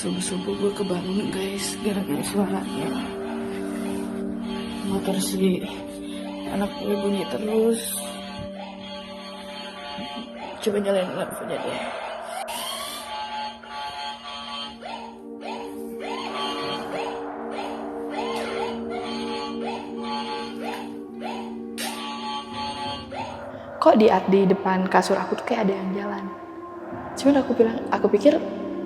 Subuh-subuh gue kebangun guys, gara-gara suaranya. Motor si anak gue bunyi terus. Coba nyalain lampunya deh. Kok di depan kasur aku tuh kayak ada yang jalan. Cuman aku pikir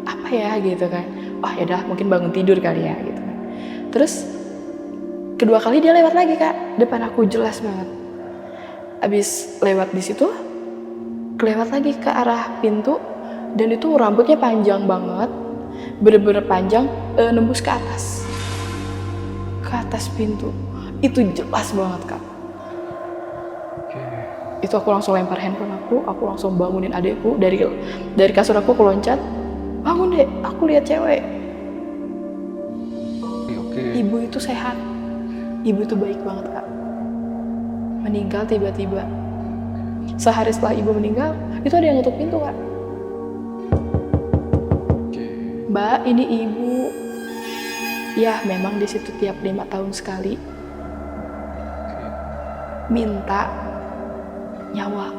apa ya gitu kan. Oh ya udah mungkin bangun tidur kali ya gitu kan. Terus kedua kali dia lewat lagi Kak, depan aku jelas banget. Abis lewat di situ, kelewat lagi ke arah pintu dan itu rambutnya panjang banget, bener-bener panjang, nembus ke atas pintu. Itu jelas banget Kak. Itu aku langsung lempar handphone aku langsung bangunin adekku dari kasur aku loncat, bangun deh, aku lihat cewek. Ibu itu sehat, ibu itu baik banget Kak. Meninggal tiba-tiba. Sehari setelah ibu meninggal, itu ada yang nutup pintu Kak. Mbak, ini ibu. Ya memang di situ tiap 5 tahun sekali minta nyawa.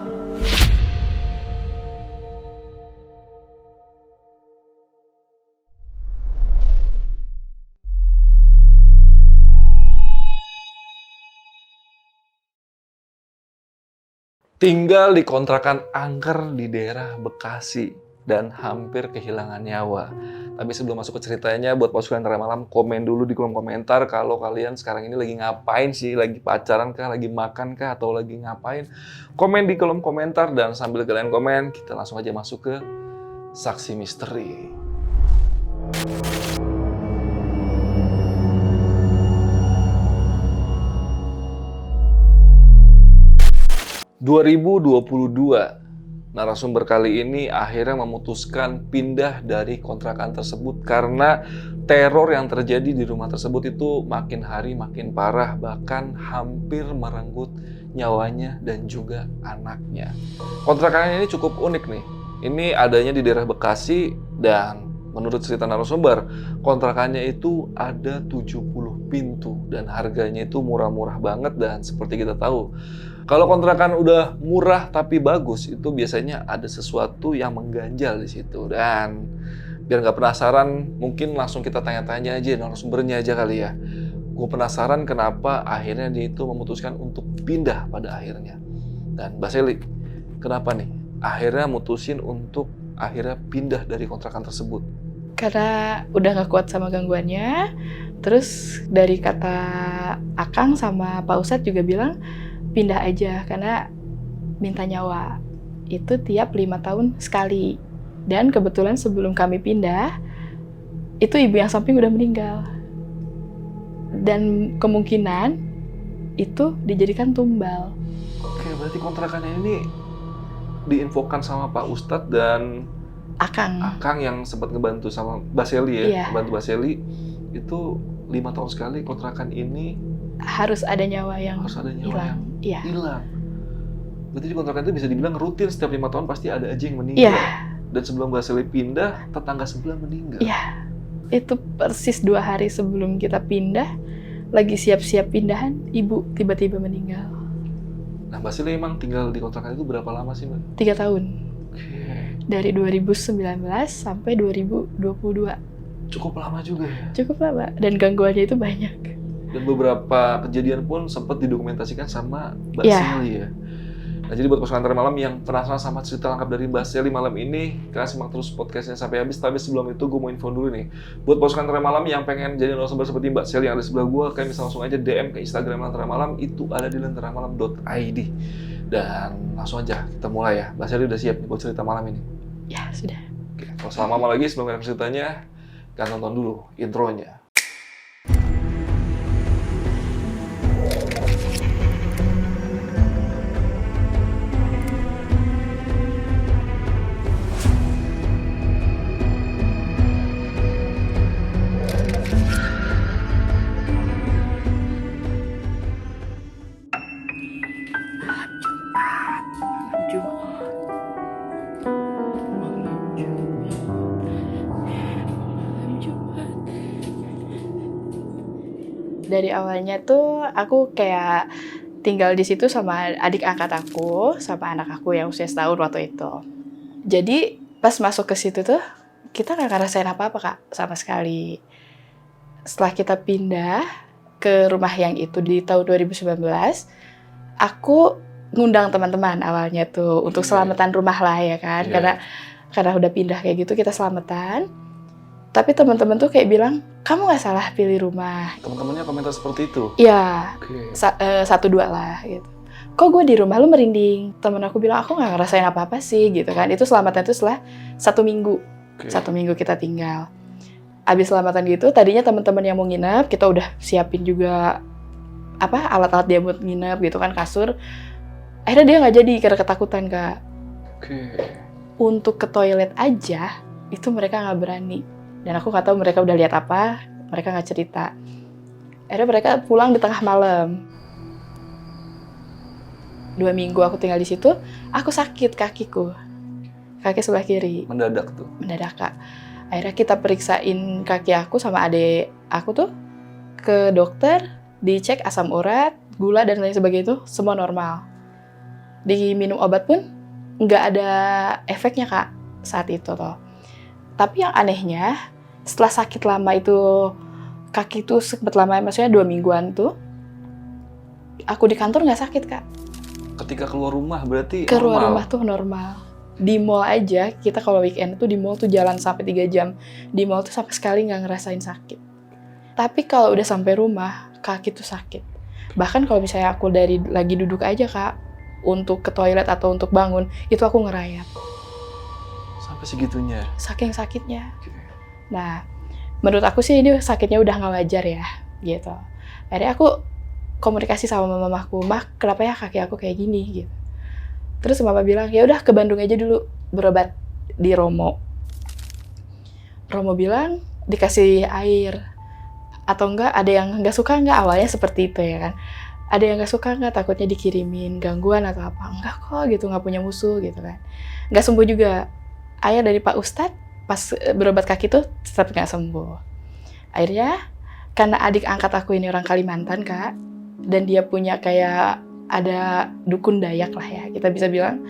Tinggal di kontrakan angker di daerah Bekasi dan hampir kehilangan nyawa. Tapi sebelum masuk ke ceritanya, buat pasukan Antara Malam, komen dulu di kolom komentar kalau kalian sekarang ini lagi ngapain sih, lagi pacaran kah, lagi makan kah, atau lagi ngapain. Komen di kolom komentar dan sambil kalian komen, kita langsung aja masuk ke Saksi Misteri. 2022, narasumber kali ini akhirnya memutuskan pindah dari kontrakan tersebut karena teror yang terjadi di rumah tersebut itu makin hari makin parah, bahkan hampir merenggut nyawanya dan juga anaknya. Kontrakan ini cukup unik nih. Ini adanya di daerah Bekasi dan menurut cerita narasumber, kontrakannya itu ada 70 pintu dan harganya itu murah-murah banget. Dan seperti kita tahu, kalau kontrakan udah murah tapi bagus, itu biasanya ada sesuatu yang mengganjal di situ. Dan biar nggak penasaran, mungkin langsung kita tanya-tanya aja narasumbernya aja kali ya. Gue penasaran kenapa akhirnya dia itu memutuskan untuk pindah pada akhirnya. Dan Mbak Seli, kenapa nih akhirnya mutusin untuk akhirnya pindah dari kontrakan tersebut? Karena udah gak kuat sama gangguannya. Terus dari kata Akang sama Pak Ustadz juga bilang pindah aja karena minta nyawa itu tiap 5 tahun sekali. Dan kebetulan sebelum kami pindah, itu ibu yang samping udah meninggal. Dan kemungkinan itu dijadikan tumbal. Oke, berarti kontrakannya ini diinfokan sama Pak Ustadz dan Akang yang sempat ngebantu sama Mbak Seli ya, Iya. Bantu Mbak Seli itu 5 tahun sekali kontrakan ini harus ada nyawa yang hilang. Iya. Hilang. Berarti di kontrakan itu bisa dibilang rutin setiap 5 tahun pasti ada aja yang meninggal. Iya. Dan sebelum Mbak Seli pindah, tetangga sebelah meninggal. Iya. Itu persis 2 hari sebelum kita pindah, lagi siap-siap pindahan, ibu tiba-tiba meninggal. Nah, Mbak Seli emang tinggal di kontrakan itu berapa lama sih, Mbak? 3 tahun. Oke. Dari 2019 sampai 2022. Cukup lama juga ya? Cukup lama, dan gangguannya itu banyak. Dan beberapa kejadian pun sempat didokumentasikan sama Mbak Iya. Seli ya. Nah, jadi buat pasukan Antara Malam yang penasaran sama cerita lengkap dari Mbak Seli malam ini, kalian simak terus podcastnya sampai habis. Tapi sebelum itu gue mau info dulu nih. Buat pasukan Antara Malam yang pengen jadi narasumber seperti Mbak Seli yang ada di sebelah gue, kalian bisa langsung aja DM ke Instagram Lentera Malam, itu ada di lenteramalam.id. Dan langsung aja kita mulai ya. Mbak Seli udah siap nih buat cerita malam ini? Ya, sudah. Oke, kalau selama lagi sebelum kita ceritanya, kita tonton dulu intronya. Dari awalnya tuh aku kayak tinggal di situ sama adik angkat aku, sama anak aku yang usia setahun waktu itu. Jadi pas masuk ke situ tuh kita nggak ngerasain apa-apa Kak, sama sekali. Setelah kita pindah ke rumah yang itu di tahun 2019, aku ngundang teman-teman awalnya tuh untuk selamatan rumah lah ya kan, karena udah pindah kayak gitu kita selamatan. Tapi teman-teman tuh kayak bilang, kamu nggak salah pilih rumah. Teman-temannya komentar seperti itu? Iya, Oke. 1-2 lah gitu. Kok gue di rumah lu merinding? Temen aku bilang, aku nggak ngerasain apa-apa sih gitu kan. Itu selamatan itu setelah 1 minggu. Oke. 1 minggu kita tinggal. Abis selamatan gitu, tadinya teman-teman yang mau nginep, kita udah siapin juga alat-alat dia buat nginep gitu kan, kasur. Akhirnya dia nggak jadi karena ketakutan Kak. Oke. Untuk ke toilet aja, itu mereka nggak berani. Dan aku nggak tahu mereka udah lihat apa, mereka nggak cerita. Akhirnya mereka pulang di tengah malam. 2 minggu aku tinggal di situ, aku sakit kakiku. Kaki sebelah kiri. Mendadak tuh? Mendadak Kak. Akhirnya kita periksain kaki aku sama adik aku tuh ke dokter, dicek asam urat, gula dan lain sebagainya itu semua normal. Diminum obat pun nggak ada efeknya Kak saat itu tuh. Tapi yang anehnya, setelah sakit lama itu, kaki itu sempet lama, maksudnya 2 mingguan tuh, aku di kantor nggak sakit Kak. Ketika keluar rumah berarti Keluar normal? rumah tuh normal. Di mall aja, kita kalau weekend tuh di mall tuh jalan sampai 3 jam. Di mall tuh sama sekali nggak ngerasain sakit. Tapi kalau udah sampai rumah, kaki tuh sakit. Bahkan kalau misalnya aku lagi duduk aja Kak, untuk ke toilet atau untuk bangun, itu aku ngerayap. Sampai segitunya? Saking sakitnya. Oke. Nah, menurut aku sih ini sakitnya udah nggak wajar ya, gitu. Akhirnya aku komunikasi sama mamaku, Mah, kenapa ya kaki aku kayak gini, gitu. Terus mama bilang, ya udah ke Bandung aja dulu berobat di Romo. Romo bilang dikasih air, atau enggak ada yang nggak suka nggak, awalnya seperti itu ya kan. Ada yang nggak suka nggak, takutnya dikirimin gangguan atau apa. Enggak kok gitu, nggak punya musuh gitu kan. Nggak sembuh juga. Air dari Pak Ustadz pas berobat kaki tuh tetap nggak sembuh. Akhirnya karena adik angkat aku ini orang Kalimantan Kak, dan dia punya kayak ada dukun Dayak lah ya, kita bisa bilang,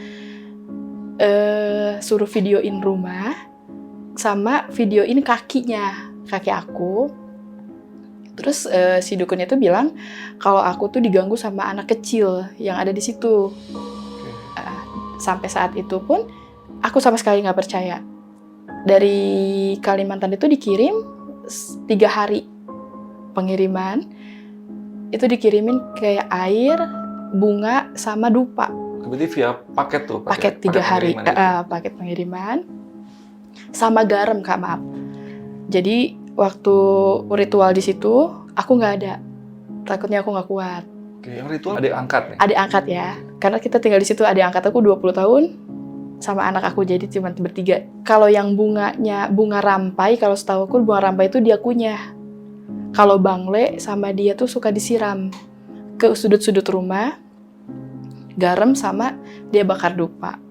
suruh videoin rumah sama videoin kakinya, kaki aku. Terus si dukunnya tuh bilang kalau aku tuh diganggu sama anak kecil yang ada di situ. Sampai saat itu pun aku sama sekali nggak percaya. Dari Kalimantan itu dikirim 3 hari pengiriman, itu dikirimin kayak air, bunga, sama dupa. Berarti via paket tuh? Paket 3 hari, paket pengiriman. Sama garam Kak, maaf. Jadi waktu ritual di situ, aku nggak ada. Takutnya aku nggak kuat. Oke, yang ritual adik angkat nih? Adik angkat ya. Karena kita tinggal di situ, adik angkat aku 20 tahun, sama anak aku, jadi cuma bertiga. Kalau yang bunganya, bunga rampai, kalau setahu aku bunga rampai itu dia kunyah. Kalau bangle sama dia tuh suka disiram ke sudut-sudut rumah, garam sama dia bakar dupa.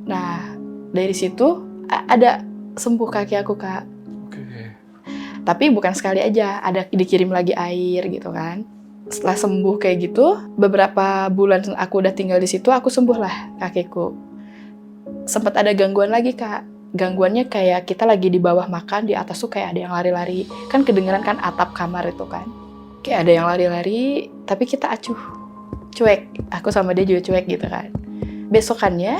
Nah, dari situ ada sembuh kaki aku Kak. Oke. Tapi bukan sekali aja, ada dikirim lagi air gitu kan. Setelah sembuh kayak gitu, beberapa bulan aku udah tinggal di situ, aku sembuh lah kakiku. Sempat ada gangguan lagi Kak. Gangguannya kayak kita lagi di bawah makan, di atas tuh kayak ada yang lari-lari. Kan kedengeran kan atap kamar itu kan. Kayak ada yang lari-lari, tapi kita acuh. Cuek, aku sama dia juga cuek gitu kan. Besokannya,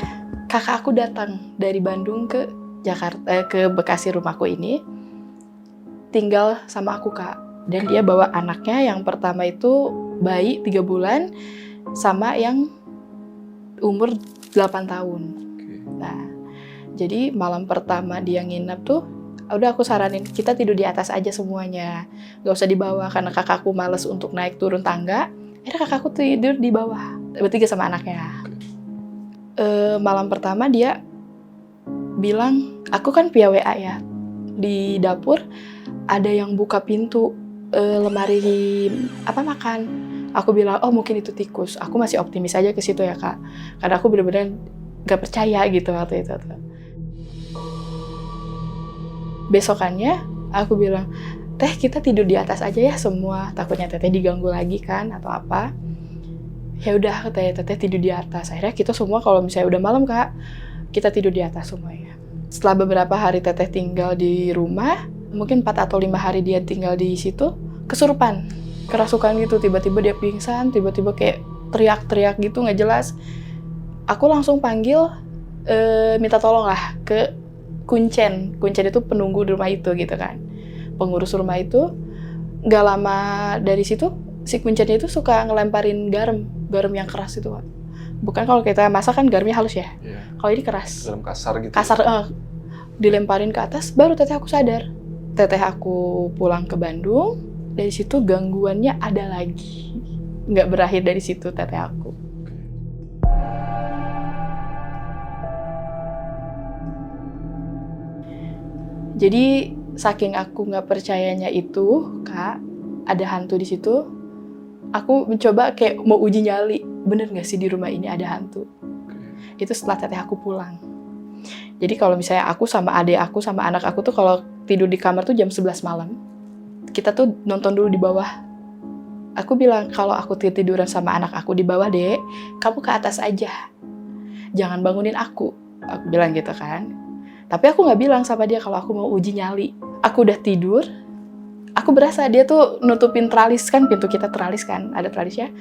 kakak aku datang dari Bandung ke Jakarta, ke Bekasi rumahku ini. Tinggal sama aku Kak. Dan dia bawa anaknya yang pertama itu bayi 3 bulan, sama yang umur 8 tahun. Nah, jadi malam pertama dia nginep tuh, udah aku saranin kita tidur di atas aja semuanya, gak usah di bawah karena kakakku males untuk naik turun tangga. Akhirnya kakakku tidur di bawah, bertiga sama anaknya. Malam pertama dia bilang, aku kan via WA ya, di dapur ada yang buka pintu lemari makan. Aku bilang, oh mungkin itu tikus. Aku masih optimis aja ke situ ya Kak, karena aku bener-bener gak percaya gitu waktu itu tuh. Besokannya aku bilang, teh kita tidur di atas aja ya semua, takutnya teteh diganggu lagi kan atau apa. Ya udah teteh tidur di atas. Akhirnya kita semua kalau misalnya udah malam kak, kita tidur di atas semuanya. Setelah beberapa hari teteh tinggal di rumah, mungkin 4 atau 5 hari dia tinggal di situ, kesurupan, kerasukan gitu, tiba-tiba dia pingsan, tiba-tiba kayak teriak-teriak gitu nggak jelas. Aku langsung panggil, minta tolong lah ke Kuncen itu penunggu di rumah itu gitu kan. Pengurus rumah itu, nggak lama dari situ, si Kuncennya itu suka ngelemparin garam yang keras itu Kak. Bukan kalau kita masak kan garamnya halus ya, kalau ini keras. Garam kasar gitu. Dilemparin ke atas, baru teteh aku sadar. Teteh aku pulang ke Bandung, dari situ gangguannya ada lagi. Nggak berakhir dari situ teteh aku. Jadi saking aku nggak percayanya itu, Kak, ada hantu di situ. Aku mencoba kayak mau uji nyali, bener nggak sih di rumah ini ada hantu? Itu setelah teteh aku pulang. Jadi kalau misalnya aku sama adik aku sama anak aku tuh kalau tidur di kamar tuh jam 11 malam, kita tuh nonton dulu di bawah. Aku bilang kalau aku tiduran sama anak aku di bawah dek, kamu ke atas aja, jangan bangunin aku bilang gitu kan. Tapi aku nggak bilang sama dia kalau aku mau uji nyali. Aku udah tidur, aku berasa dia tuh nutupin teralis kan, pintu kita teralis kan, ada teralisnya.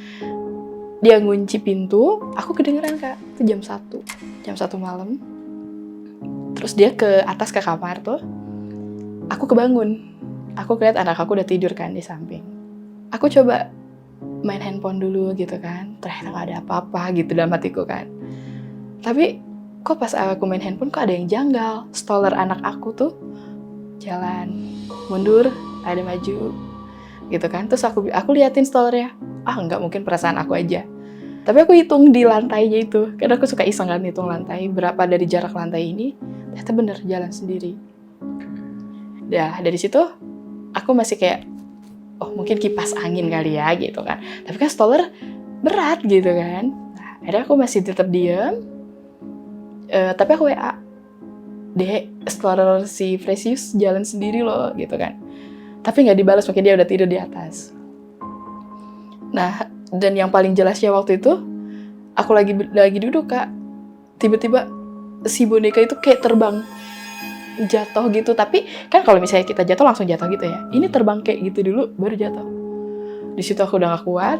Dia ngunci pintu, aku kedengeran Kak, itu jam 1 malam. Terus dia ke atas ke kamar tuh, aku kebangun. Aku lihat anak aku udah tidur kan di samping. Aku coba main handphone dulu gitu kan, ternyata gak ada apa-apa gitu dalam hatiku kan. Tapi kok pas aku main handphone kok ada yang janggal. Stroller anak aku tuh jalan mundur, ada maju gitu kan. Terus aku liatin strollernya, nggak mungkin perasaan aku aja. Tapi aku hitung di lantainya itu, karena aku suka iseng kan hitung lantai, berapa dari jarak lantai ini, ternyata bener jalan sendiri. Dah dari situ aku masih kayak, oh mungkin kipas angin kali ya gitu kan. Tapi kan stroller berat gitu kan. Nah, akhirnya aku masih tetap diem. Tapi aku WA, dek, stroller si Precious jalan sendiri loh gitu kan. Tapi nggak dibalas, mungkin dia udah tidur di atas. Nah, dan yang paling jelasnya waktu itu, aku lagi duduk Kak, tiba-tiba si boneka itu kayak terbang, jatuh gitu. Tapi kan kalau misalnya kita jatuh langsung jatuh gitu ya, ini terbang kayak gitu dulu baru jatuh. Di situ aku udah gak kuat,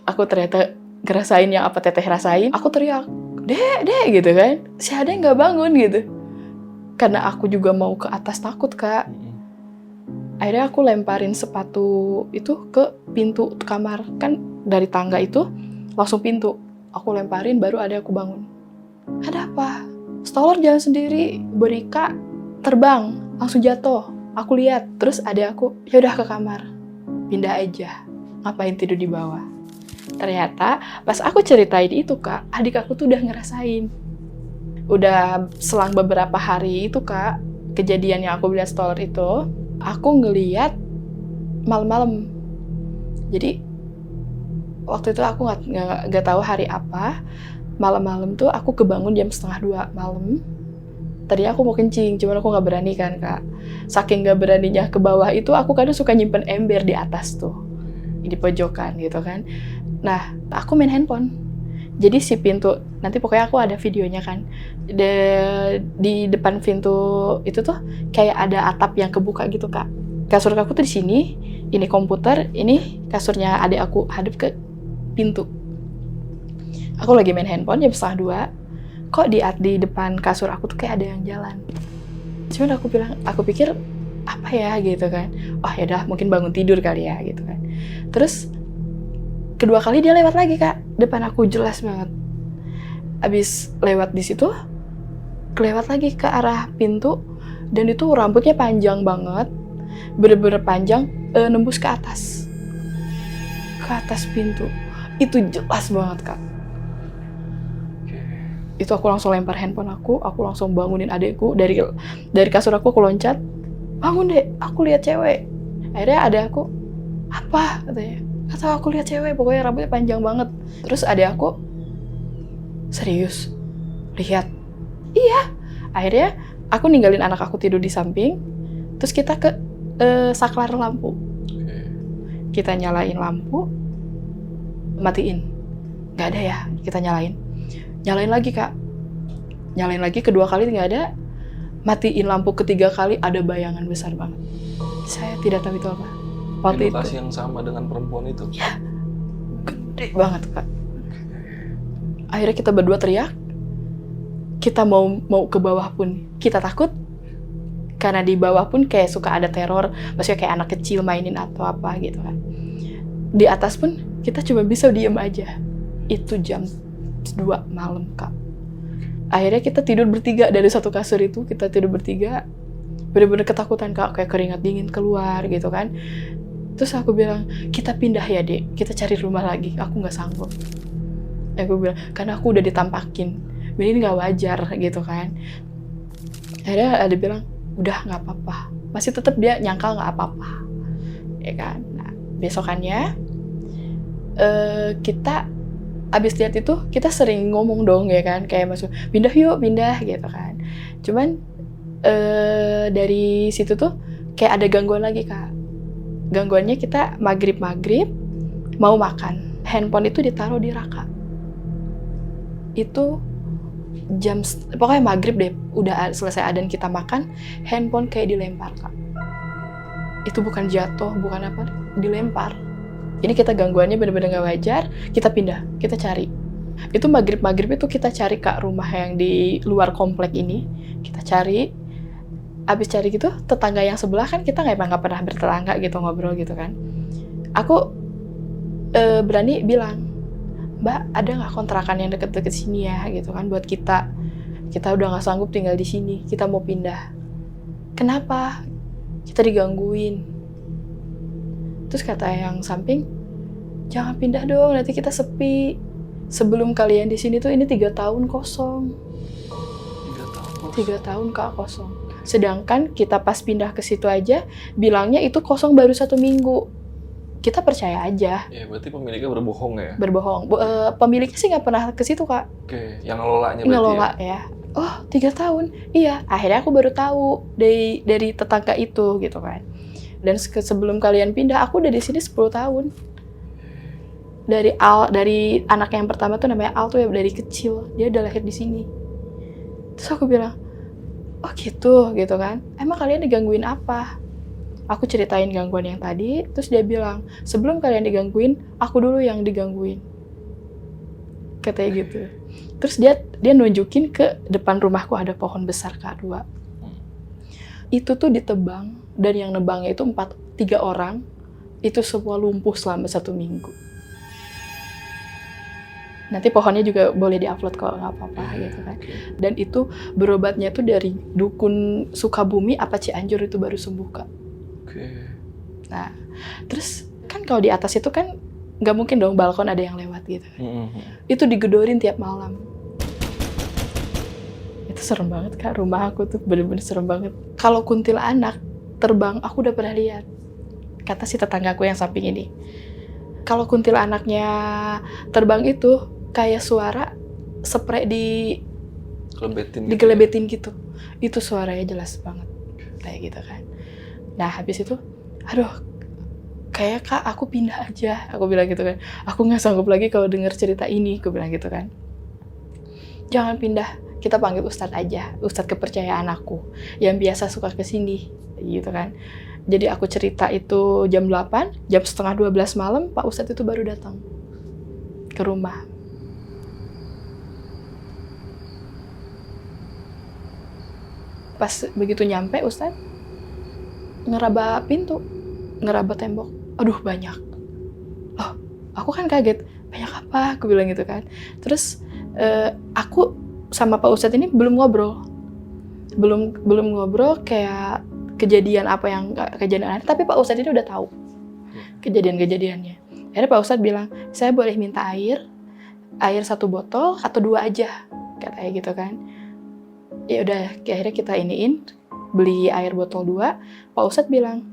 aku ternyata ngerasain yang apa teteh rasain. Aku teriak, dek gitu kan, si Ade nggak bangun gitu. Karena aku juga mau ke atas takut Kak. Akhirnya aku lemparin sepatu itu ke pintu kamar. Kan dari tangga itu langsung pintu. Aku lemparin baru ada aku bangun. Ada apa? Stroller jalan sendiri, boneka terbang, langsung jatuh. Aku lihat, terus ada aku, yaudah ke kamar. Pindah aja, ngapain tidur di bawah. Ternyata pas aku ceritain itu Kak, adik aku tuh udah ngerasain. Udah selang beberapa hari itu Kak, kejadian yang aku lihat stroller itu, aku ngeliat malam-malam. Jadi waktu itu aku nggak tahu hari apa, malam-malam tuh aku kebangun jam 1:30 malam. Tadinya aku mau kencing, cuman aku nggak berani kan Kak. Saking nggak beraninya ke bawah itu, aku kadang suka nyimpen ember di atas tuh, di pojokan gitu kan. Nah, aku main handphone. Jadi si pintu, nanti pokoknya aku ada videonya kan. Di depan pintu itu tuh kayak ada atap yang kebuka gitu Kak. Kasur aku tuh di sini, ini komputer, ini kasurnya adik aku hadap ke pintu. Aku lagi main handphone jam 1:30, kok di depan kasur aku tuh kayak ada yang jalan. Cuman aku pikir apa ya gitu kan. Oh ya udah mungkin bangun tidur kali ya gitu kan. Terus kedua kali dia lewat lagi Kak, depan aku jelas banget. Abis lewat di situ, kelewat lagi ke arah pintu, dan itu rambutnya panjang banget, bener-bener panjang, nembus ke atas pintu. Itu jelas banget Kak. Itu aku langsung lempar handphone aku langsung bangunin adekku dari kasur aku loncat, bangun dek, aku lihat cewek. Akhirnya ada aku, apa katanya? Atau aku lihat cewek, pokoknya rambutnya panjang banget. Terus adek aku, serius? Lihat? Iya. Akhirnya aku ninggalin anak aku tidur di samping, terus kita ke saklar lampu. Kita nyalain lampu, matiin. Nggak ada ya, kita nyalain. Nyalain lagi, Kak. Nyalain lagi, kedua kali nggak ada. Matiin lampu ketiga kali, ada bayangan besar banget. Saya tidak tahu itu apa. Di lokasi yang sama dengan perempuan itu? Ya, gede banget, Kak. Akhirnya kita berdua teriak. Kita mau ke bawah pun kita takut. Karena di bawah pun kayak suka ada teror. Maksudnya kayak anak kecil mainin atau apa gitu kan. Di atas pun kita cuma bisa diem aja. Itu jam 2 malam, Kak. Akhirnya kita tidur bertiga dari satu kasur itu. Kita tidur bertiga. Bener-bener ketakutan, Kak. Kayak keringat dingin keluar gitu kan. Terus aku bilang, kita pindah ya, Dek. Kita cari rumah lagi. Aku nggak sanggup. Aku bilang, karena aku udah ditampakin. Ini nggak wajar gitu kan. Akhirnya ada bilang, udah nggak apa-apa. Masih tetap dia nyangkal nggak apa-apa. Ya kan. Nah, besokannya kita abis lihat itu, kita sering ngomong dong ya kan. Kayak masuk, pindah yuk, pindah gitu kan. Cuman dari situ tuh kayak ada gangguan lagi, Kak. Gangguannya kita maghrib mau makan. Handphone itu ditaruh di raka. Itu pokoknya maghrib deh, udah selesai adzan kita makan, handphone kayak dilempar, Kak. Itu bukan jatuh, bukan apa, dilempar. Ini kita gangguannya bener-bener gak wajar, kita pindah, kita cari. Itu maghrib itu kita cari, Kak, rumah yang di luar komplek ini. Kita cari, abis cari gitu, tetangga yang sebelah kan kita nggak pernah bertetangga gitu, ngobrol gitu kan. Aku berani bilang, Mbak, ada nggak kontrakan yang deket-deket sini ya, gitu kan, buat kita. Kita udah nggak sanggup tinggal di sini, kita mau pindah. Kenapa? Kita digangguin. Terus kata yang samping, jangan pindah dong, nanti kita sepi. Sebelum kalian di sini tuh ini 3 tahun kosong. 3 tahun, Kak, kosong. Sedangkan kita pas pindah ke situ aja, bilangnya itu kosong baru 1 minggu. Kita percaya aja. Ya, berarti pemiliknya berbohong ya? Berbohong. Pemiliknya sih nggak pernah ke situ, Kak. Oke, yang ngelolanya berarti Ngelola ya. Oh, 3 tahun. Iya, akhirnya aku baru tahu dari tetangga itu gitu kan. Dan sebelum kalian pindah, aku udah di sini 10 tahun. Dari anak yang pertama tuh namanya Al tuh ya, dari kecil. Dia udah lahir di sini. Terus aku bilang, oh gitu kan. Emang kalian digangguin apa? Aku ceritain gangguan yang tadi, terus dia bilang, sebelum kalian digangguin, aku dulu yang digangguin. Katanya gitu. Terus dia nunjukin ke depan rumahku ada pohon besar, Kak, 2. Itu tuh ditebang, dan yang nebangnya itu 3 orang, itu semua lumpuh selama 1 minggu. Nanti pohonnya juga boleh diupload kalau nggak apa-apa gitu kan. Dan itu berobatnya tuh dari dukun Sukabumi apa Cianjur itu baru sembuh, Kak. Nah, terus kan kalau di atas itu kan nggak mungkin dong balkon ada yang lewat gitu. Itu digedorin tiap malam. Itu serem banget, Kak. Rumah aku tuh bener-bener serem banget. Kalau kuntilanak terbang, aku udah pernah lihat. Kata si tetanggaku yang samping ini. Kalau kuntilanaknya terbang itu kayak suara spray digelebetin gitu. Itu suaranya jelas banget. Kayak gitu kan. Nah, habis itu, aduh, kayak Kak, aku pindah aja. Aku bilang gitu kan. Aku nggak sanggup lagi kalau dengar cerita ini. Aku bilang gitu kan. Jangan pindah. Kita panggil Ustadz aja. Ustadz kepercayaan aku. Yang biasa suka kesini. Gitu kan. Jadi aku cerita itu jam 8. Jam setengah 12 malam, Pak Ustadz itu baru datang ke rumah. Pas begitu nyampe, Ustadz ngeraba pintu, ngeraba tembok. Aduh, banyak. Loh, aku kan kaget. Banyak apa? Aku bilang gitu kan. Terus aku sama Pak Ustadz ini belum ngobrol. Belum ngobrol kayak kejadian aneh. Tapi Pak Ustadz ini udah tahu kejadian-kejadiannya. Akhirnya Pak Ustadz bilang, saya boleh minta air 1 botol atau 2 aja. Katanya gitu kan. Ya udah, akhirnya kita beli air botol 2, Pak Ustadz bilang,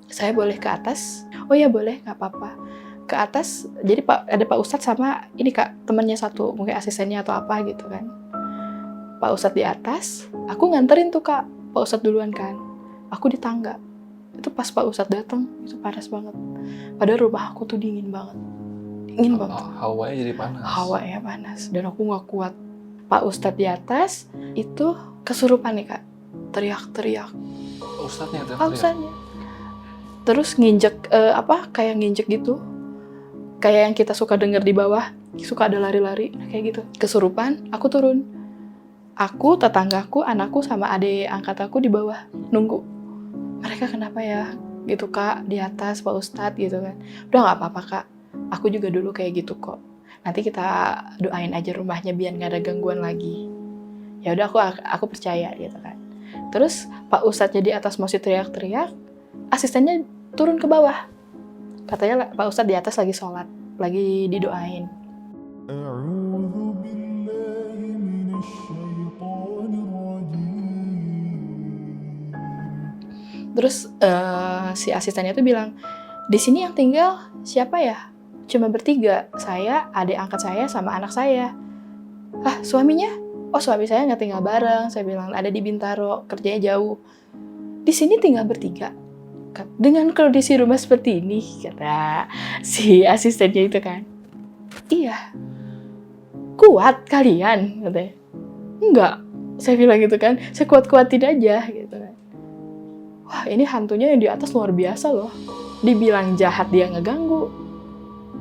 saya boleh ke atas? Oh ya boleh, nggak apa-apa. Ke atas, jadi ada Pak Ustadz sama ini, Kak, temannya 1, mungkin asistennya atau apa gitu kan. Pak Ustadz di atas, aku nganterin tuh, Kak, Pak Ustadz duluan kan. Aku di tangga. Itu pas Pak Ustadz datang, itu panas banget. Padahal rumah aku tuh dingin banget. Dingin banget. Hawanya jadi panas. Hawanya panas. Dan aku gak kuat. Pak Ustadz di atas, itu kesurupan nih, Kak. Teriak-teriak. Ustadznya Pak teriak. Ustadznya. Terus nginjek, kayak nginjek gitu. Kayak yang kita suka denger di bawah. Suka ada lari-lari, kayak gitu. Kesurupan, aku turun. Aku, tetanggaku, anakku, sama adik angkat aku di bawah. Nunggu. Mereka kenapa ya? Gitu, Kak. Di atas Pak Ustadz gitu kan. Udah gak apa-apa, Kak. Aku juga dulu kayak gitu kok. Nanti kita doain aja rumahnya biar gak ada gangguan lagi. Ya udah aku percaya gitu kan. Terus Pak Ustadz jadi atas masih teriak-teriak, asistennya turun ke bawah. Katanya Pak Ustadz di atas lagi sholat, lagi didoain. Terus si asistennya tuh bilang, di sini yang tinggal siapa ya? Cuma bertiga, saya, adik angkat saya, sama anak saya. Ah, suaminya? Oh, suami saya nggak tinggal bareng. Saya bilang, ada di Bintaro, kerjanya jauh. Di sini tinggal bertiga. Dengan kondisi rumah seperti ini, kata si asistennya itu kan. Iya. Kuat kalian, katanya. Enggak. Saya bilang gitu kan, saya kuat-kuatin aja, gitu kan. Wah, ini hantunya yang di atas luar biasa loh. Dibilang jahat dia ngeganggu,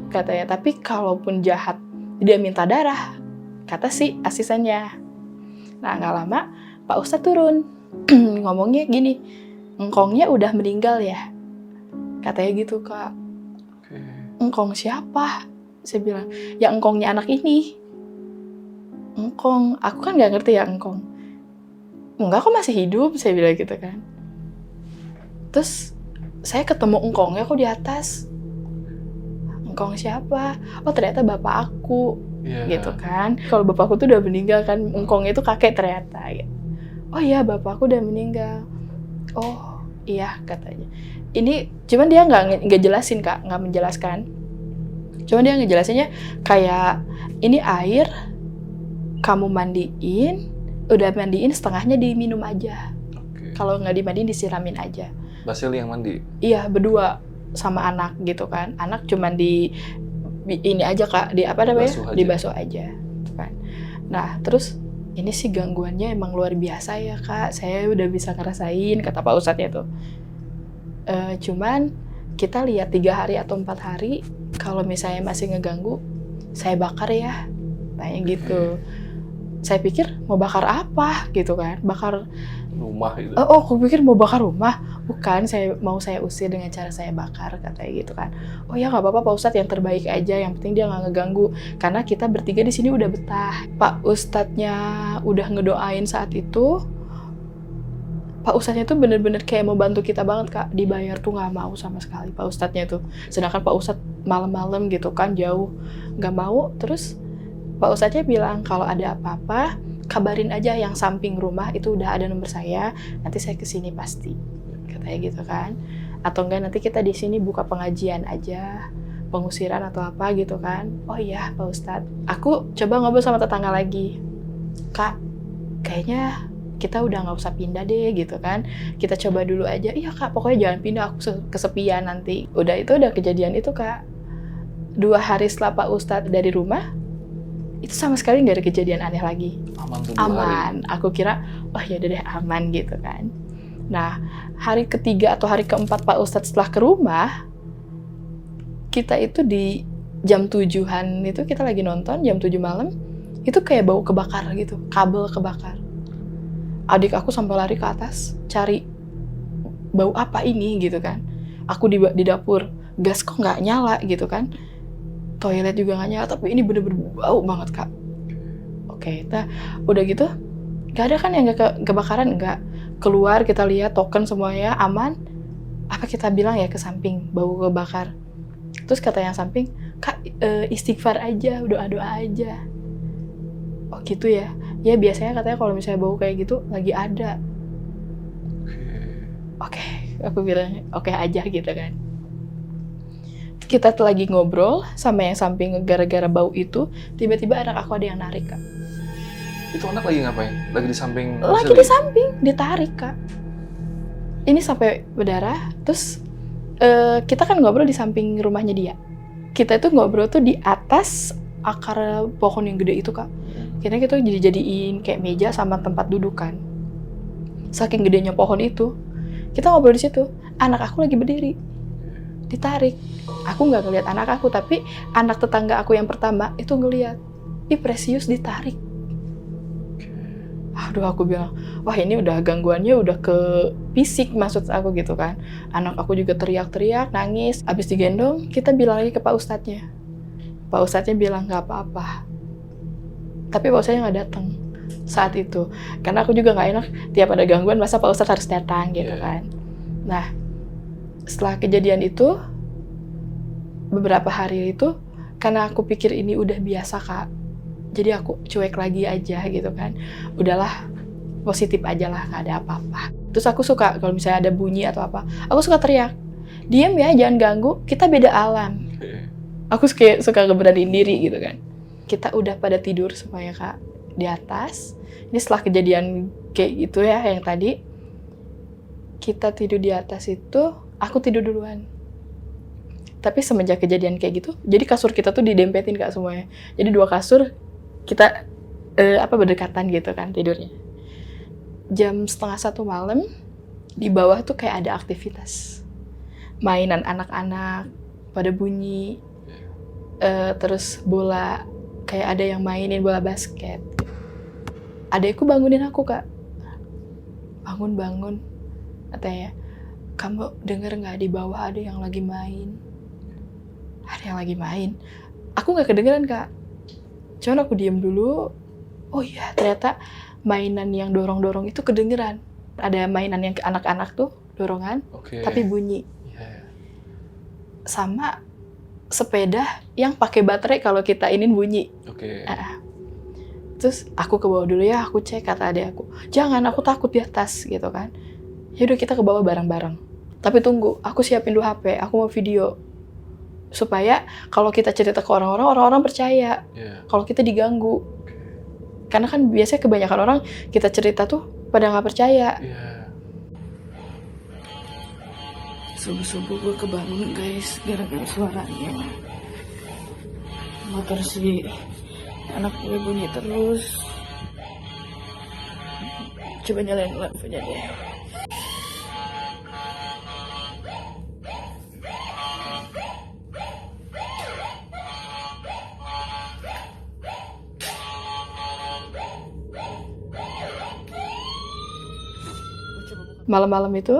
katanya. Tapi kalaupun jahat, dia minta darah, kata si asistennya. Nah, nggak lama, Pak Ustadz turun. Ngomongnya gini, engkongnya udah meninggal ya? Katanya gitu, Kak. Engkong siapa? Saya bilang, ya engkongnya anak ini. Engkong, aku kan nggak ngerti ya engkong. Enggak, kok masih hidup? Saya bilang gitu kan. Terus, saya ketemu engkongnya kok di atas. Engkong siapa? Oh, ternyata bapak aku. Gitu kan. Kalau bapakku tuh udah meninggal kan, engkong itu kakek ternyata. Gitu. Oh iya, bapakku udah meninggal. Oh iya, katanya. Ini cuman dia nggak jelasin, Kak, nggak menjelaskan. Cuman dia ngejelasinnya kayak ini air kamu mandiin, udah mandiin setengahnya diminum aja. Kalau nggak dimandiin disiramin aja. Basili yang mandi? Iya, berdua sama anak gitu kan. Anak cuman di ini aja, Kak, di apa namanya? Dibasuh aja. Kan. Nah, terus ini sih gangguannya emang luar biasa ya, Kak. Saya udah bisa ngerasain, kata Pak Ustadznya tuh. Cuman kita lihat 3 hari atau 4 hari, kalau misalnya masih ngeganggu, saya bakar ya. Tanya gitu. Saya pikir mau bakar apa gitu kan? Bakar rumah itu. Oh, aku pikir mau bakar rumah. Bukan, saya usir dengan cara saya bakar, katanya gitu kan. Oh ya, nggak apa-apa Pak Ustadz, yang terbaik aja, yang penting dia nggak ngeganggu. Karena kita bertiga di sini udah betah. Pak Ustadznya udah ngedoain saat itu. Pak Ustadznya tuh bener-bener kayak mau bantu kita banget, Kak. Dibayar tuh nggak mau sama sekali Pak Ustadznya tuh. Sedangkan Pak Ustadz malam-malam gitu kan, jauh, nggak mau. Terus Pak Ustadznya bilang kalau ada apa-apa, kabarin aja yang samping rumah, itu udah ada nomor saya, nanti saya kesini pasti, katanya gitu kan. Atau enggak nanti kita di sini buka pengajian aja, pengusiran atau apa gitu kan. Oh iya Pak Ustadz, aku coba ngobrol sama tetangga lagi. Kak, kayaknya kita udah nggak usah pindah deh gitu kan. Kita coba dulu aja. Iya Kak, pokoknya jangan pindah, aku kesepian nanti. Udah kejadian itu, Kak. 2 hari setelah Pak Ustadz dari rumah, itu sama sekali nggak ada kejadian aneh lagi. Aman. Aku kira, oh ya udah deh aman gitu kan. Nah, hari ketiga atau hari keempat Pak Ustadz setelah ke rumah, kita itu di jam 7-an itu kita lagi nonton, jam 7 malam, itu kayak bau kebakar gitu, kabel kebakar. Adik aku sampai lari ke atas, cari bau apa ini gitu kan. Aku di dapur, gas kok nggak nyala gitu kan. Toilet juga nggak nyala, tapi ini bener-bener bau banget, Kak. Oke, kita udah gitu, nggak ada kan yang nggak kebakaran, nggak. Keluar kita lihat token semuanya aman. Apa kita bilang ya ke samping bau kebakar? Terus kata yang samping, Kak, istighfar aja, doa-doa aja. Oh gitu ya? Ya biasanya katanya kalau misalnya bau kayak gitu lagi ada. Oke, aku bilang oke aja gitu kan. Kita lagi ngobrol sama yang samping gara-gara bau itu, tiba-tiba anak aku ada yang narik, Kak. Itu anak lagi ngapain? Lagi di samping? Lagi di samping, ditarik, Kak. ini sampai berdarah. Terus kita kan ngobrol di samping rumahnya dia. Kita itu ngobrol tuh di atas akar pohon yang gede itu, Kak. Kita jadiin kayak meja sama tempat duduk kan. Saking gedenya pohon itu, kita ngobrol di situ. Anak aku lagi berdiri, ditarik. Aku nggak ngelihat anak aku, tapi anak tetangga aku yang pertama itu ngelihat. Ih, Precious ditarik. Aduh, aku bilang, wah ini udah gangguannya udah ke fisik maksud aku gitu kan. Anak aku juga teriak-teriak, nangis. Abis digendong, kita bilang lagi ke Pak Ustadznya. Pak Ustadznya bilang nggak apa-apa. Tapi Pak Ustadznya nggak datang saat itu. Karena aku juga nggak enak, tiap ada gangguan masa Pak Ustadz harus datang gitu kan. Nah, setelah kejadian itu, beberapa hari itu, karena aku pikir ini udah biasa, Kak. Jadi aku cuek lagi aja gitu kan. Udahlah, positif aja lah, nggak ada apa-apa. Terus aku suka, kalau misalnya ada bunyi atau apa, aku suka teriak. Diam ya, jangan ganggu, kita beda alam. Aku suka ngeberaniin diri gitu kan. Kita udah pada tidur semuanya, Kak, di atas. Ini setelah kejadian kayak gitu ya, yang tadi. Kita tidur di atas itu, aku tidur duluan. Tapi semenjak kejadian kayak gitu, jadi kasur kita tuh didempetin, Kak, semuanya. Jadi 2 kasur, kita berdekatan gitu kan tidurnya. Jam 12:30 malam, di bawah tuh kayak ada aktivitas. Mainan anak-anak, pada bunyi. Terus bola, kayak ada yang mainin bola basket. Adekku bangunin aku, Kak. Bangun. Katanya, kamu denger nggak di bawah ada yang lagi main? Ada yang lagi main. Aku nggak kedengeran, Kak. Cuman aku diem dulu. Oh iya, ternyata mainan yang dorong-dorong itu kedengeran. Ada mainan yang ke anak-anak tuh, dorongan, tapi bunyi. Sama sepeda yang pakai baterai kalau kita inin bunyi. Terus aku ke bawah dulu ya, aku cek, kata adek aku. Jangan, aku takut di atas gitu kan. Yaudah kita ke bawah bareng-bareng. Tapi tunggu, aku siapin dulu HP, aku mau video. Supaya kalau kita cerita ke orang-orang percaya. Kalau kita diganggu. Karena kan biasanya kebanyakan orang kita cerita tuh pada nggak percaya. Subuh-subuh gue kebangun, guys, gara-gara suaranya. Motor si anak gue bunyi terus. Coba nyalain lampunya deh. Malam-malam itu,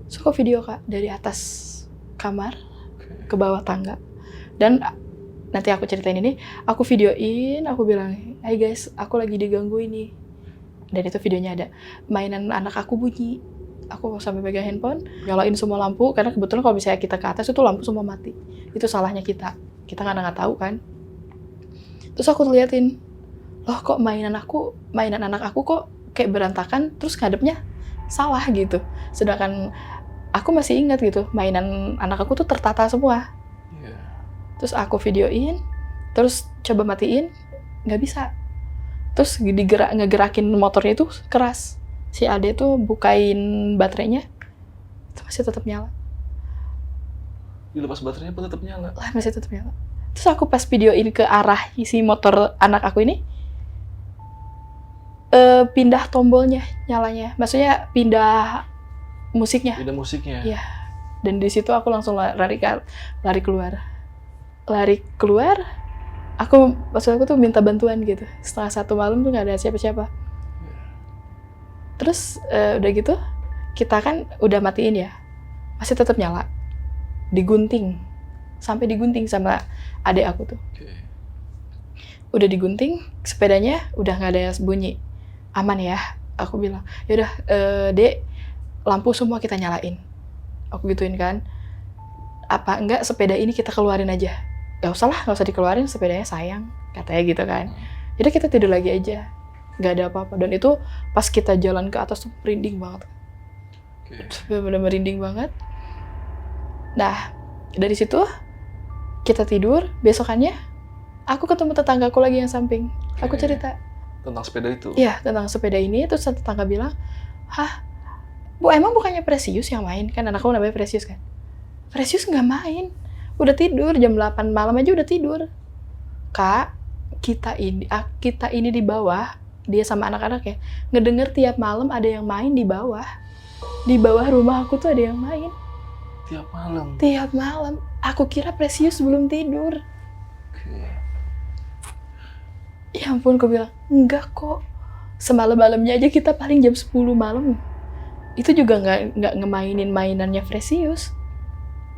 suka video, Kak, dari atas kamar ke bawah tangga. Dan nanti aku ceritain ini, aku videoin, aku bilang, "Hai guys, aku lagi diganggu ini." Dan itu videonya ada. Mainan anak aku bunyi. Aku sampai pegang handphone, nyalain semua lampu, karena kebetulan kalau misalnya kita ke atas itu lampu semua mati. Itu salahnya kita. Kita nggak tahu kan. Terus aku liatin, loh kok mainan anak aku kok kayak berantakan, terus ngadepnya salah gitu. Sedangkan aku masih ingat gitu, mainan anak aku tuh tertata semua. Terus aku videoin, terus coba matiin, nggak bisa. Terus ngegerakin motornya itu keras. Si Ade tuh bukain baterainya, itu masih tetap nyala. Dilepas baterainya pun tetap nyala? Masih tetap nyala. Terus aku pas videoin ke arah si motor anak aku ini, pindah tombolnya nyalanya. Maksudnya pindah musiknya. Iya. Dan di situ aku langsung lari keluar. Maksud aku tuh minta bantuan gitu. 1:30 malam tuh nggak ada siapa-siapa. Terus udah gitu, kita kan udah matiin ya, masih tetap nyala. Sampai digunting sama adik aku tuh. Udah digunting, sepedanya udah nggak ada bunyi. Aman ya, aku bilang. Yaudah, Dek, lampu semua kita nyalain. Aku gituin kan. Apa enggak sepeda ini kita keluarin aja? Gak usah lah, gak usah dikeluarin, sepedanya sayang. Katanya gitu kan. Jadi kita tidur lagi aja. Gak ada apa-apa. Dan itu pas kita jalan ke atas tuh merinding banget. Bener-bener merinding banget. Nah, dari situ kita tidur. Besokannya aku ketemu tetanggaku lagi yang samping. Aku cerita. Tentang sepeda itu? Iya, tentang sepeda ini. Terus tetangga bilang, Bu, emang bukannya Presius yang main? Kan anakku namanya Presius kan. Presius nggak main. Udah tidur, jam 8 malam aja udah tidur. Kak, kita ini di bawah, dia sama anak-anak ya, ngedenger tiap malam ada yang main di bawah. Di bawah rumah aku tuh ada yang main. Tiap malam? Tiap malam. Aku kira Presius belum tidur. Oke. Ya ampun, aku bilang, enggak kok. Semalam-malamnya aja kita paling jam 10 malam. Itu juga nggak ngemainin mainannya Presius.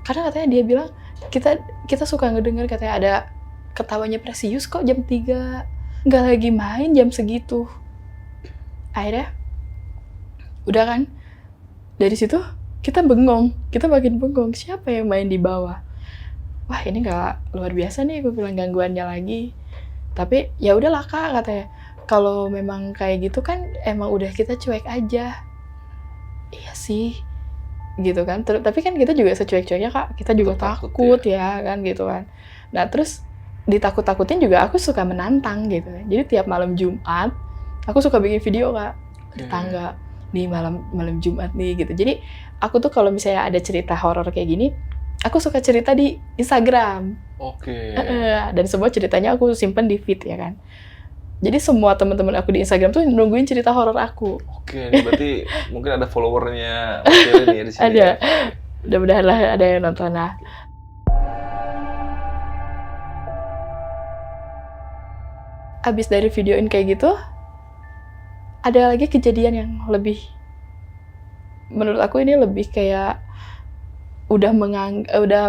Karena katanya dia bilang, kita suka ngedenger katanya ada ketawanya Presius kok jam 3. Nggak lagi main jam segitu. Akhirnya, udah kan, dari situ kita bengong. Kita makin bengong, siapa yang main di bawah? Wah, ini nggak luar biasa nih, aku bilang gangguannya lagi. Tapi ya udahlah Kak, katanya. Kalau memang kayak gitu kan emang udah kita cuek aja. Iya sih, gitu kan. Tapi kan kita juga secuek-cueknya Kak, kita juga takut ya kan gitu kan. Nah terus ditakut-takutin juga aku suka menantang gitu. Jadi tiap malam Jumat aku suka bikin video Kak, tetangga nih malam Jumat nih gitu. Jadi aku tuh kalau misalnya ada cerita horor kayak gini, aku suka cerita di Instagram. Oke. Dan semua ceritanya aku simpen di feed ya kan. Jadi semua teman-teman aku di Instagram tuh nungguin cerita horor aku. Oke, ini berarti mungkin ada followernya Mas Jerry nih di sini. Ada. Ya? Mudah-mudahan lah ada yang nonton. Nah, abis dari videoin kayak gitu, ada lagi kejadian yang lebih, menurut aku ini lebih kayak udah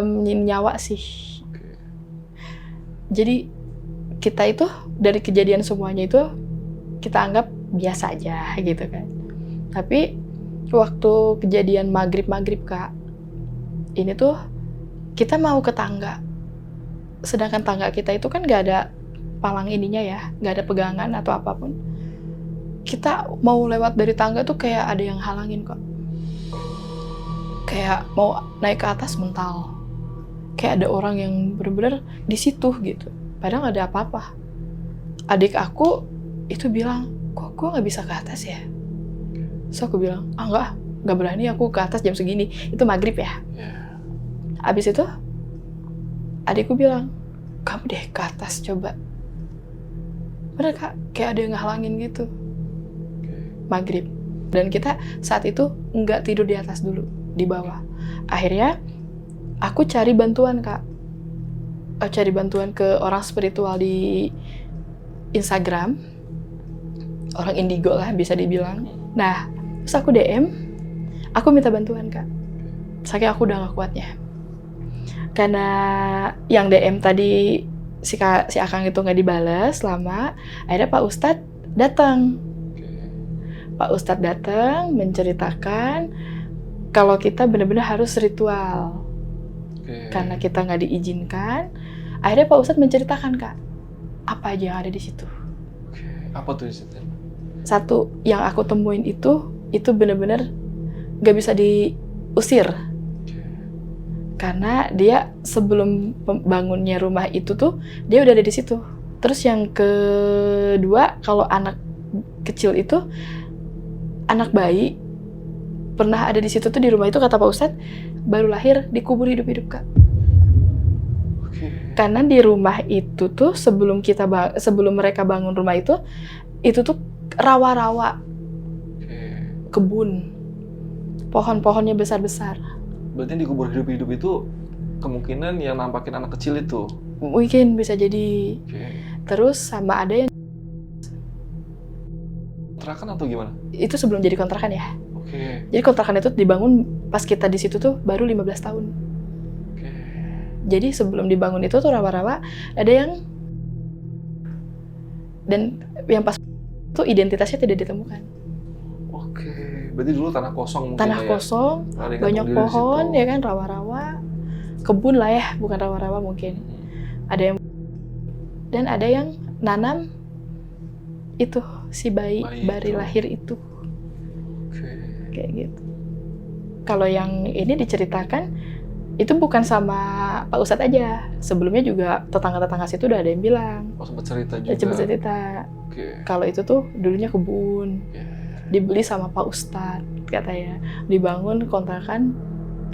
nyawa sih. Oke. Jadi kita itu dari kejadian semuanya itu kita anggap biasa aja gitu kan. Tapi waktu kejadian maghrib Kak, ini tuh kita mau ke tangga. Sedangkan tangga kita itu kan nggak ada palang ininya ya, nggak ada pegangan atau apapun. Kita mau lewat dari tangga tuh kayak ada yang halangin kok. Kayak mau naik ke atas mental. Kayak ada orang yang bener-bener di situ gitu. Padahal nggak ada apa-apa. Adik aku itu bilang, kok gue nggak bisa ke atas ya? So aku bilang, nggak berani aku ke atas jam segini. Itu maghrib ya. Abis itu, adikku bilang, kamu deh ke atas coba. Bener Kak, kayak ada yang ngehalangin gitu. Maghrib. Dan kita saat itu nggak tidur di atas dulu, di bawah. Akhirnya, aku cari bantuan Kak. Cari bantuan ke orang spiritual di Instagram. Orang indigo lah bisa dibilang. Nah, terus aku DM, aku minta bantuan Kak. Saking aku udah gak kuatnya. Karena yang DM tadi si Akang itu gak dibalas lama, akhirnya Pak Ustadz datang. Pak Ustadz datang menceritakan kalau kita benar-benar harus ritual. Karena kita nggak diizinkan, akhirnya Pak Ustadz menceritakan Kak, apa aja yang ada di situ. Apa tuh di situ? Satu yang aku temuin itu benar-benar nggak bisa diusir. Karena dia sebelum bangunnya rumah itu tuh dia udah ada di situ. Terus yang kedua, kalau anak kecil itu anak bayi pernah ada di situ tuh di rumah itu, kata Pak Ustadz baru lahir dikubur hidup-hidup Kak. Karena di rumah itu tuh sebelum mereka bangun rumah itu tuh rawa-rawa, kebun, pohon-pohonnya besar-besar. Berarti dikubur hidup-hidup itu kemungkinan yang nampakin anak kecil itu? Mungkin bisa jadi. Terus sama ada yang kontrakan atau gimana? Itu sebelum jadi kontrakan ya. Jadi kontrakan itu dibangun pas kita di situ tuh baru 15 tahun. Jadi sebelum dibangun itu tuh rawa-rawa ada yang, dan yang pas itu identitasnya tidak ditemukan. Berarti dulu tanah kosong mungkin. Tanah kosong, banyak pohon ya kan, rawa-rawa, kebun lah ya, bukan rawa-rawa mungkin. Ada yang dan ada yang nanam itu si bayi lahir itu. Kayak gitu. Kalau yang ini diceritakan itu bukan sama Pak Ustadz aja. Sebelumnya juga tetangga-tetangga situ udah ada yang bilang. Sempat cerita juga. Sempat cerita. Kalau itu tuh dulunya kebun. dibeli sama Pak Ustadz katanya. Dibangun kontrakan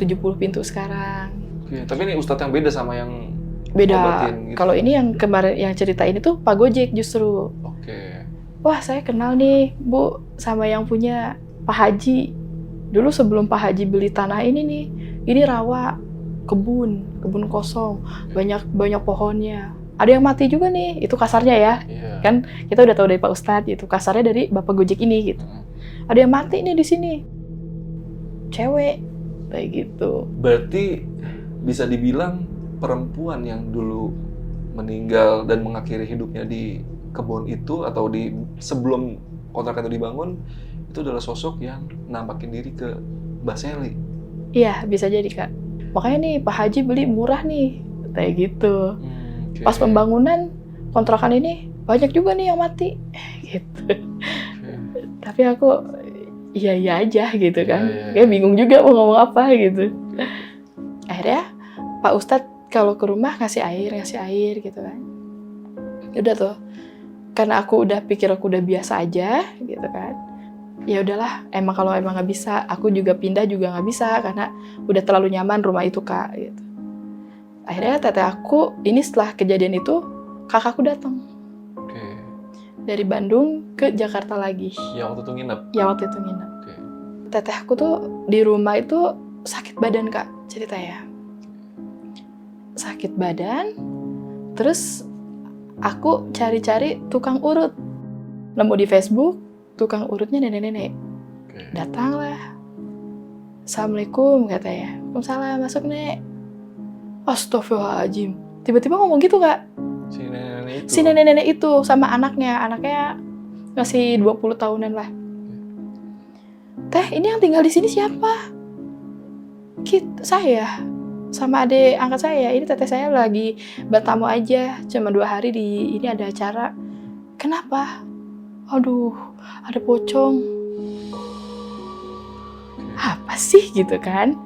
70 pintu sekarang. Oke, tapi ini ustadz yang beda sama yang Beda. obatin gitu. Kalau ini yang kemarin yang cerita ini tuh Pak Gojek justru. Oke. Wah, saya kenal nih, Bu, sama yang punya Pak Haji. Dulu sebelum Pak Haji beli tanah ini nih, ini rawa, kebun kosong, banyak pohonnya. Ada yang mati juga nih, itu kasarnya ya. Iya. Kan kita udah tahu dari Pak Ustadz gitu, kasarnya dari Bapak Gojek ini gitu. Ada yang mati nih di sini. Cewek kayak gitu. Berarti bisa dibilang perempuan yang dulu meninggal dan mengakhiri hidupnya di kebun itu atau di sebelum kontrakan itu dibangun itu adalah sosok yang nampakin diri ke Mbak Sally. Iya, bisa jadi, Kak. Makanya nih Pak Haji beli murah nih, kayak gitu. Oke. Pas pembangunan kontrakan ini banyak juga nih yang mati, gitu. Oke. Tapi aku iya aja gitu kan. Iya. Kayak bingung juga mau ngomong apa gitu. Akhirnya Pak Ustadz kalau ke rumah ngasih air gitu kan. Udah tuh. Karena aku udah pikir aku udah biasa aja gitu kan. Ya udahlah, kalau emang nggak bisa, aku juga pindah juga nggak bisa karena udah terlalu nyaman rumah itu, Kak, gitu. Akhirnya teteh aku ini setelah kejadian itu kakakku datang Oke. dari Bandung ke Jakarta lagi. Yang waktu itu nginep. Ya waktu itu nginep. Oke. Tetehku tuh di rumah itu sakit badan, Kak, ceritanya. Sakit badan, terus aku cari-cari tukang urut. Nemu di Facebook, tukang urutnya nenek-nenek. Oke. Datanglah. Assalamualaikum katanya. Waalaikumsalam, masuk Nek. Astagfirullahaladzim. Tiba-tiba ngomong gitu, Kak. Si nenek itu. Si nenek-nenek itu sama anaknya masih 20 tahunan lah. Teh, ini yang tinggal di sini siapa? Saya sama adik angkat saya. Ini teteh saya lagi bertamu aja, cuma 2 hari ini ada acara. Kenapa? Aduh, ada pocong. Apa sih gitu kan?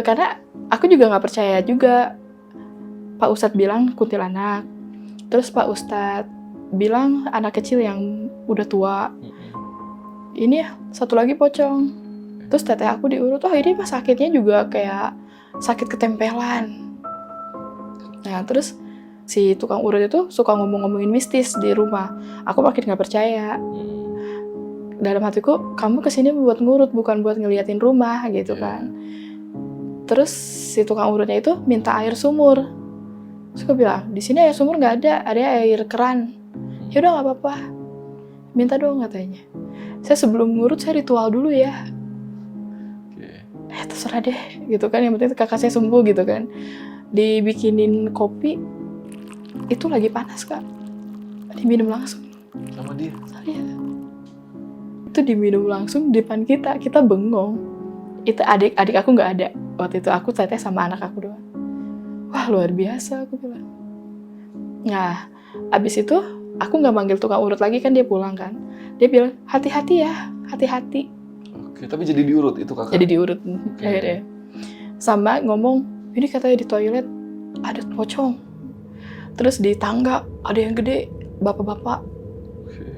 Karena aku juga nggak percaya juga. Pak Ustadz bilang kuntilanak. Terus Pak Ustadz bilang anak kecil yang udah tua. Ini satu lagi pocong. Terus teteh aku diurut, ini mah sakitnya juga kayak sakit ketempelan. Nah terus si tukang urut itu suka ngomongin mistis di rumah. Aku makin nggak percaya. Dalam hatiku, kamu kesini buat ngurut, bukan buat ngeliatin rumah gitu kan. Terus si tukang urutnya itu minta air sumur. Terus aku bilang, di sini air sumur nggak ada air keran. Ya udah nggak apa-apa, minta dong katanya. Saya sebelum ngurut saya ritual dulu ya. Terserah deh gitu kan, yang penting kakak saya sembuh gitu kan. Dibikinin kopi, itu lagi panas, Kak. Diminum langsung Sama dia. Itu diminum langsung di depan kita bengong. Itu adik aku nggak ada waktu itu, aku teteh sama anak aku doang. Wah luar biasa aku bilang. Nah abis itu aku nggak manggil tukang urut lagi kan, dia pulang kan. Dia bilang hati-hati ya, hati-hati. Oke, tapi jadi diurut itu kakak? Jadi diurut akhirnya. Sama ngomong, ini katanya di toilet ada pocong. Terus di tangga ada yang gede, bapak-bapak.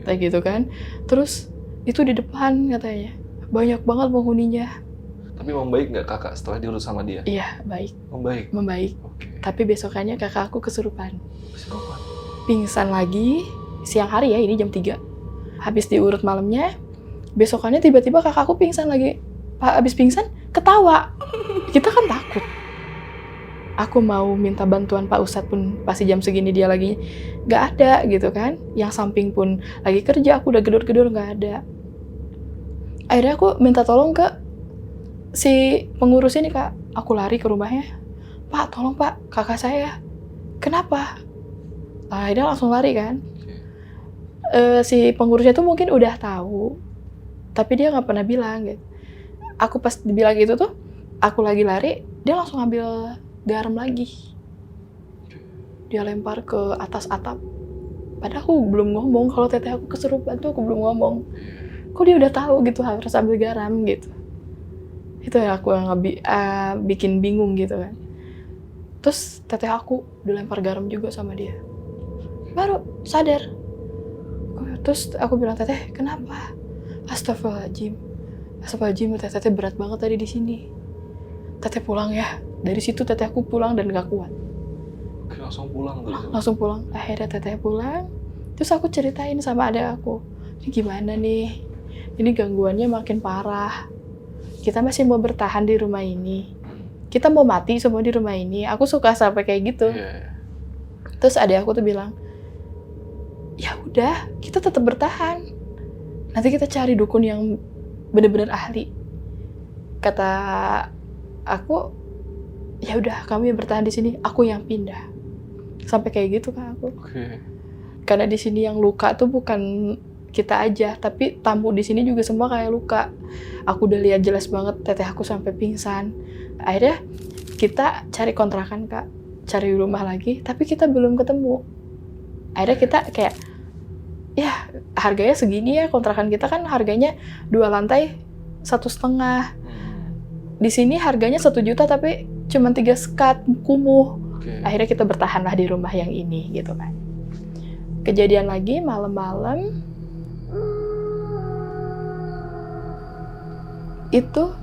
Kayak gitu kan. Terus itu di depan katanya, banyak banget penghuninya. Tapi membaik nggak kakak setelah diurut sama dia? Iya, baik. Membaik? Oke. Tapi besokannya kakak aku kesurupan. Kesurupan? Pingsan lagi, siang hari ya, ini jam 3. Habis diurut malamnya, besokannya tiba-tiba kakak aku pingsan lagi. Habis pingsan, ketawa. Kita kan takut. Aku mau minta bantuan Pak Ustadz pun pasti jam segini dia lagi nggak ada gitu kan. Yang samping pun lagi kerja, aku udah gedor-gedor nggak ada. Akhirnya aku minta tolong ke si pengurus ini, Kak. Aku lari ke rumahnya. Pak, tolong Pak, kakak saya. Kenapa? Akhirnya langsung lari kan. Si pengurusnya tuh mungkin udah tahu, tapi dia nggak pernah bilang gitu. Aku pas dibilang gitu tuh, aku lagi lari, dia langsung ambil garam lagi. Dia lempar ke atas atap. Padahal aku belum ngomong kalau teteh aku kesurupan tuh, aku belum ngomong. Kok dia udah tahu gitu harus ambil garam gitu. Itu yang aku bikin bingung gitu kan. Terus teteh aku dilempar garam juga sama dia. Baru sadar. Terus aku bilang, teteh kenapa? Astagfirullahaladzim, teteh berat banget tadi di sini. Teteh pulang ya. Dari situ teteh aku pulang dan gak kuat. Oke, langsung pulang tuh. Langsung pulang. Akhirnya teteh pulang. Terus aku ceritain sama adik aku, ini gimana nih? Ini gangguannya makin parah. Kita masih mau bertahan di rumah ini. Kita mau mati semua di rumah ini. Aku suka sampai kayak gitu. Terus adik aku tuh bilang, ya udah, kita tetap bertahan. Nanti kita cari dukun yang benar-benar ahli. Kata aku, ya udah, kamu yang bertahan di sini, aku yang pindah. Sampai kayak gitu kan aku. Karena di sini yang luka tuh bukan kita aja, tapi tamu di sini juga semua kayak luka. Aku udah lihat jelas banget teteh aku sampai pingsan. Akhirnya kita cari kontrakan Kak, cari rumah lagi, tapi kita belum ketemu. Akhirnya kita kayak, ya harganya segini ya, kontrakan kita kan harganya 2 lantai 1,5. Di sini harganya 1 juta tapi cuma 3 skat kumuh. Akhirnya kita bertahanlah di rumah yang ini gitu kan. Kejadian lagi malam-malam itu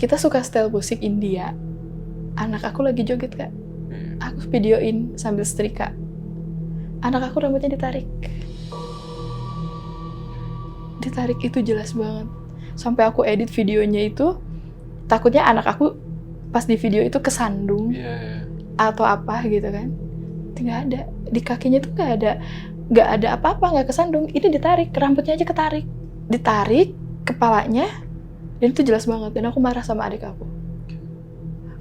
kita suka style musik India. Anak aku lagi joget Kak. Aku videoin sambil setrika. Anak aku rambutnya ditarik. Ditarik itu jelas banget. Sampai aku edit videonya itu, takutnya anak aku pas di video itu kesandung atau apa gitu kan. Nggak ada. Di kakinya tuh nggak ada apa-apa, nggak kesandung. Ini ditarik, rambutnya aja ketarik. Ditarik kepalanya, dan itu jelas banget. Dan aku marah sama adik aku.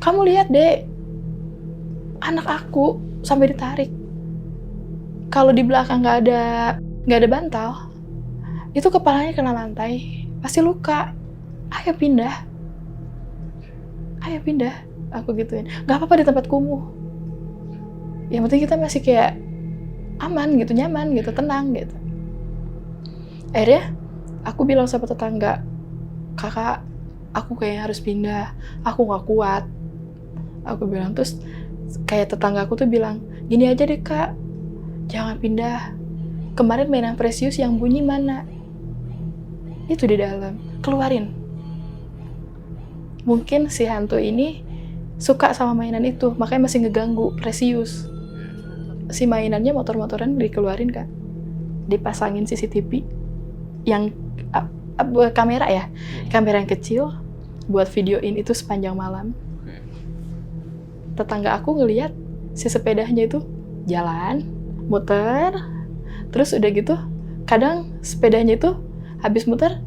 Kamu lihat deh, anak aku sampai ditarik. Kalau di belakang nggak ada bantal, itu kepalanya kena lantai, pasti luka. Ayo pindah. Aku gituin. Nggak apa-apa di tempat kumuh. Yang penting kita masih kayak aman gitu, nyaman gitu, tenang gitu. Akhirnya aku bilang sama tetangga, kakak, aku kayak harus pindah. Aku nggak kuat. Aku bilang, terus kayak tetangga aku tuh bilang, gini aja deh Kak, jangan pindah. Kemarin mainan Precious yang bunyi mana? Itu di dalam, keluarin. Mungkin si hantu ini suka sama mainan itu, makanya masih ngeganggu Precious. Si mainannya motor-motoran dikeluarin Kak. Dipasangin CCTV yang kamera ya, kamera yang kecil buat videoin itu sepanjang malam. Tetangga aku ngelihat si sepedanya itu jalan, muter, terus udah gitu kadang sepedanya itu habis muter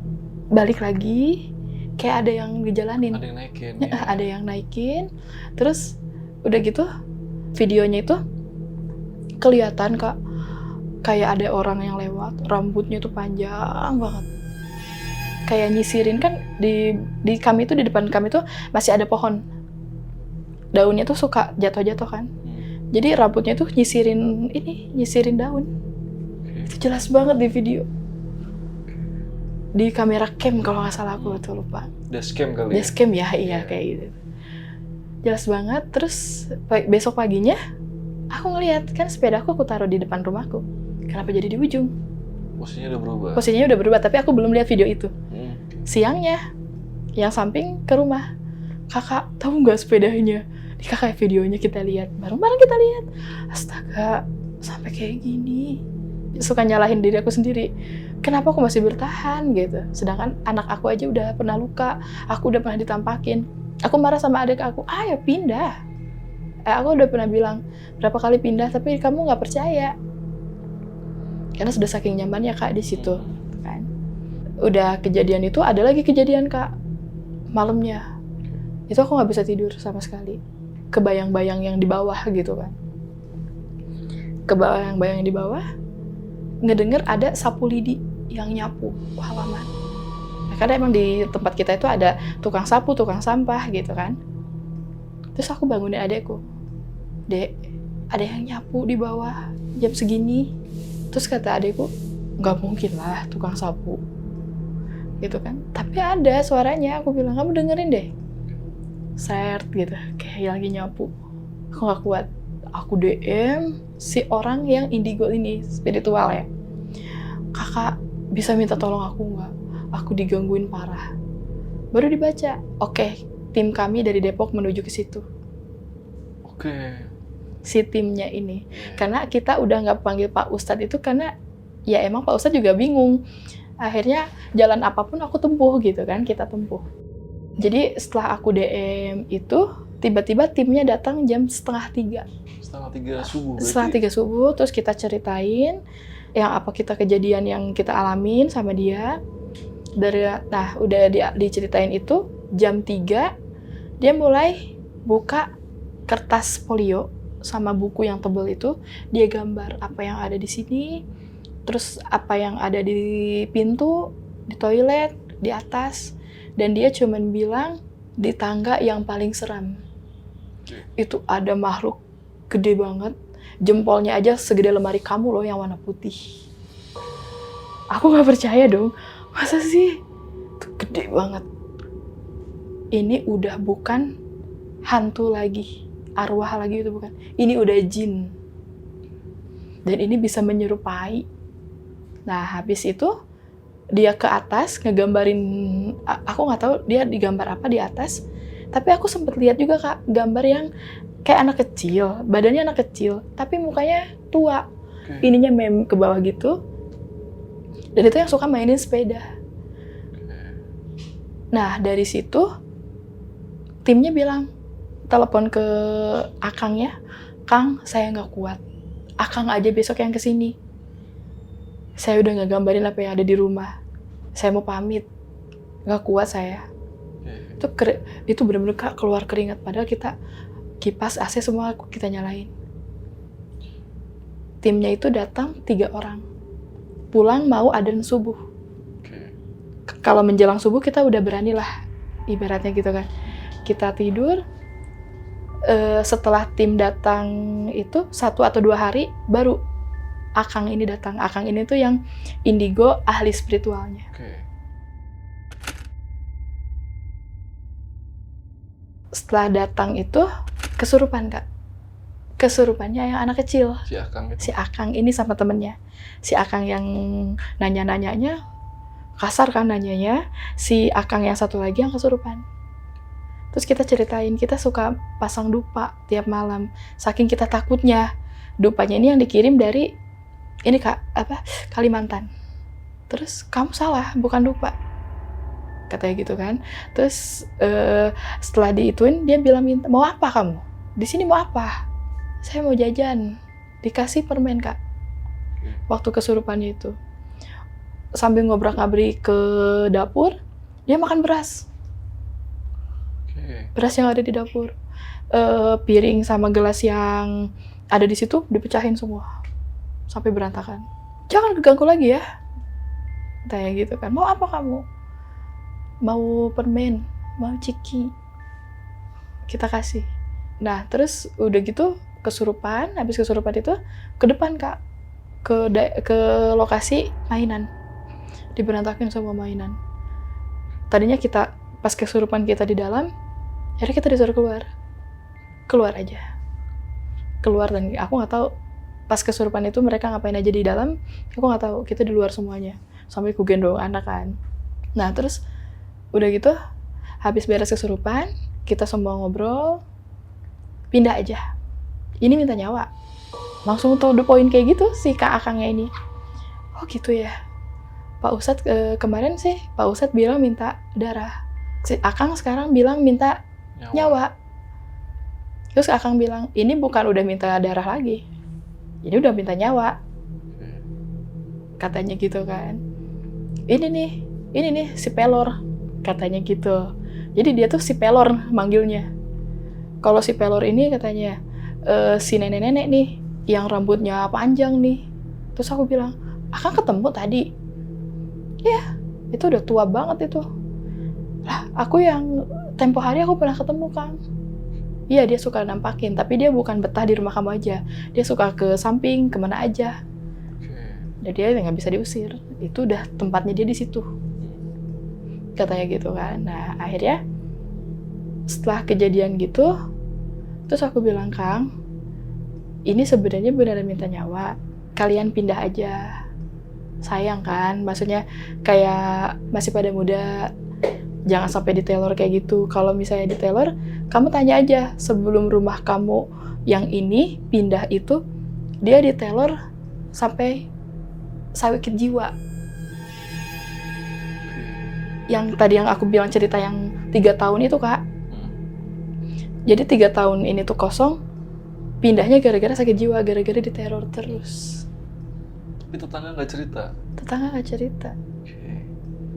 balik lagi, kayak ada yang dijalanin. Ada yang naikin. Ada yang naikin. Terus udah gitu videonya itu kelihatan Kak, kayak ada orang yang lewat, rambutnya tuh panjang banget. Kayak nyisirin kan di kami itu, di depan kami tuh masih ada pohon. Daunnya tuh suka jatuh-jatuh kan. Jadi rambutnya tuh nyisirin daun. Itu jelas banget di video. Di kamera cam kalau nggak salah, aku tuh lupa. Dashcam kali ya? Dashcam ya, iya kayak gitu. Jelas banget. Terus besok paginya aku ngeliat kan sepeda aku taruh di depan rumahku. Kenapa jadi di ujung? Posisinya udah berubah, tapi aku belum lihat video itu. Siangnya, yang samping ke rumah. Kakak, tahu nggak sepedanya? Di kakak videonya kita lihat, bareng-bareng kita lihat. Astaga, sampai kayak gini. Suka nyalahin diri aku sendiri. Kenapa aku masih bertahan gitu? Sedangkan anak aku aja udah pernah luka, aku udah pernah ditampakin. Aku marah sama adik aku, ayo pindah. Aku udah pernah bilang berapa kali pindah, tapi kamu nggak percaya. Karena sudah saking nyamannya Kak di situ. Kan. Udah kejadian itu, ada lagi kejadian Kak, malamnya. Itu aku nggak bisa tidur sama sekali. Kebayang-bayang yang di bawah gitu kan. Kebayang-bayang yang di bawah, ngedenger ada sapu lidi yang nyapu halaman. Nah, karena emang di tempat kita itu ada tukang sapu, tukang sampah gitu kan. Terus aku bangunin adekku. Dek, ada yang nyapu di bawah jam segini. Terus kata adekku, nggak mungkin lah tukang sapu. Gitu kan. Tapi ada suaranya, aku bilang, kamu dengerin deh. Seret gitu, kayak lagi nyapu. Aku gak kuat. Aku DM si orang yang indigo ini, spiritual ya. kakak bisa minta tolong aku nggak? Aku digangguin parah. Baru dibaca, oke, tim kami dari Depok menuju ke situ. Oke. Si timnya ini. Karena kita udah nggak panggil Pak Ustadz itu karena ya emang Pak Ustadz juga bingung. Akhirnya jalan apapun aku tempuh gitu kan, kita tempuh. Jadi setelah aku DM itu, tiba-tiba timnya datang jam 2:30. 2:30 subuh berarti? 2:30 subuh, terus kita ceritain yang apa kejadian yang kita alamin sama dia. Nah, udah diceritain itu, jam 3, dia mulai buka kertas folio sama buku yang tebel itu, dia gambar apa yang ada di sini, terus apa yang ada di pintu, di toilet, di atas, dan dia cuman bilang di tangga yang paling seram. Itu ada makhluk gede banget, jempolnya aja segede lemari kamu loh yang warna putih. Aku nggak percaya dong, masa sih? Itu gede banget. Ini udah bukan hantu lagi, arwah lagi itu bukan. Ini udah jin. Dan ini bisa menyerupai. Nah, habis itu dia ke atas ngegambarin, aku nggak tahu dia digambar apa di atas. Tapi aku sempet lihat juga Kak, gambar yang kayak anak kecil, badannya anak kecil, tapi mukanya tua. Ininya mem ke bawah gitu. Dan itu yang suka mainin sepeda. Nah, dari situ timnya bilang, telepon ke akangnya, Kang, saya nggak kuat. Akang aja besok yang kesini. Saya udah nggak gambarin apa yang ada di rumah. Saya mau pamit. Nggak kuat saya. Itu bener-bener keluar keringat. Padahal kita kipas AC semua kita nyalain. Timnya itu datang 3 orang. Pulang mau adzan subuh. Kalau menjelang subuh kita udah berani lah. Ibaratnya gitu kan. Kita tidur. Setelah tim datang itu 1 atau 2 hari baru Akang ini datang. Akang ini tuh yang indigo, ahli spiritualnya. Setelah datang itu kesurupan Kak. Kesurupannya yang anak kecil. Si Akang itu? Si Akang ini sama temennya. Si Akang yang nanya-nanyanya kasar kan nanyanya. Si Akang yang satu lagi yang kesurupan. Terus kita ceritain, kita suka pasang dupa tiap malam. Saking kita takutnya. Dupanya ini yang dikirim dari ini Kak, Kalimantan. Terus kamu salah, bukan dupa. Katanya gitu kan. Terus setelah diituin dia bilang, minta mau apa kamu? Di sini mau apa? Saya mau jajan. Dikasih permen Kak. Waktu kesurupannya itu. Sambil ngobrak-ngabrik ke dapur, dia makan beras. Beras yang ada di dapur. Piring sama gelas yang ada di situ dipecahin semua. Sampai berantakan. Jangan ganggu lagi ya. Tanya gitu kan. Mau apa kamu? Mau permen, mau ciki. Kita kasih. Nah, terus udah gitu kesurupan, habis kesurupan itu ke depan Kak. Ke lokasi mainan. Diberantakin semua mainan. Tadinya kita pas kesurupan kita di dalam, akhirnya kita disuruh keluar. Keluar aja. Keluar dan aku nggak tahu pas kesurupan itu mereka ngapain aja di dalam, aku nggak tahu. Kita di luar semuanya. Sampai ku gendong anak kan. Nah, terus udah gitu, habis beres kesurupan, kita semua ngobrol, pindah aja. Ini minta nyawa. Langsung to the point kayak gitu si Kak Akangnya ini. Oh gitu ya. Pak Ustadz kemarin sih, Pak Ustadz bilang minta darah. Si Akang sekarang bilang minta nyawa. Terus Akang bilang, ini bukan udah minta darah lagi. Ini udah minta nyawa. Katanya gitu kan. Ini nih si pelor. Katanya gitu. Jadi dia tuh si pelor manggilnya. Kalau si pelor ini katanya si nenek-nenek nih yang rambutnya panjang nih. Terus aku bilang, Akang ketemu tadi? Ya, itu udah tua banget itu. Lah, aku yang tempo hari aku pernah ketemu Kang. Iya, dia suka nampakin, tapi dia bukan betah di rumah kamu aja. Dia suka ke samping, kemana aja. Jadi dia nggak bisa diusir. Itu udah tempatnya dia di situ. Katanya gitu kan. Nah, akhirnya setelah kejadian gitu, terus aku bilang, Kang, ini sebenarnya beneran minta nyawa. Kalian pindah aja. sayang kan, maksudnya kayak masih pada muda, jangan sampai diteror kayak gitu. Kalau misalnya diteror, kamu tanya aja sebelum rumah kamu yang ini pindah itu, dia diteror sampai sakit jiwa. Yang tadi yang aku bilang cerita yang 3 tahun itu Kak. Jadi 3 tahun ini tuh kosong, pindahnya gara-gara sakit jiwa, gara-gara diteror terus. Tapi tetangga nggak cerita? Tetangga nggak cerita. Okay.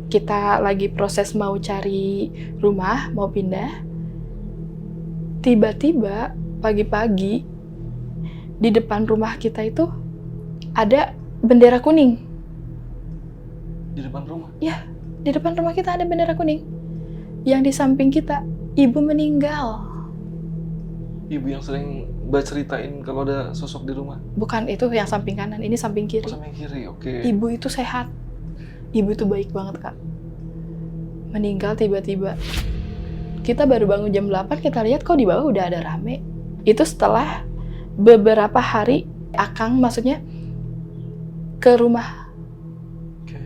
Kita lagi proses mau cari rumah, mau pindah. Tiba-tiba pagi-pagi di depan rumah kita itu ada bendera kuning. Di depan rumah? Ya, di depan rumah kita ada bendera kuning. Yang di samping kita, ibu meninggal. Ibu yang sering Mbak ceritain kalau ada sosok di rumah? Bukan, itu yang samping kanan, ini samping kiri. Oh, samping kiri, oke. Ibu itu sehat. Ibu itu baik banget, Kak. Meninggal tiba-tiba. Kita baru bangun jam 8, kita lihat kok di bawah udah ada rame. Itu setelah beberapa hari Akang maksudnya ke rumah. Okay.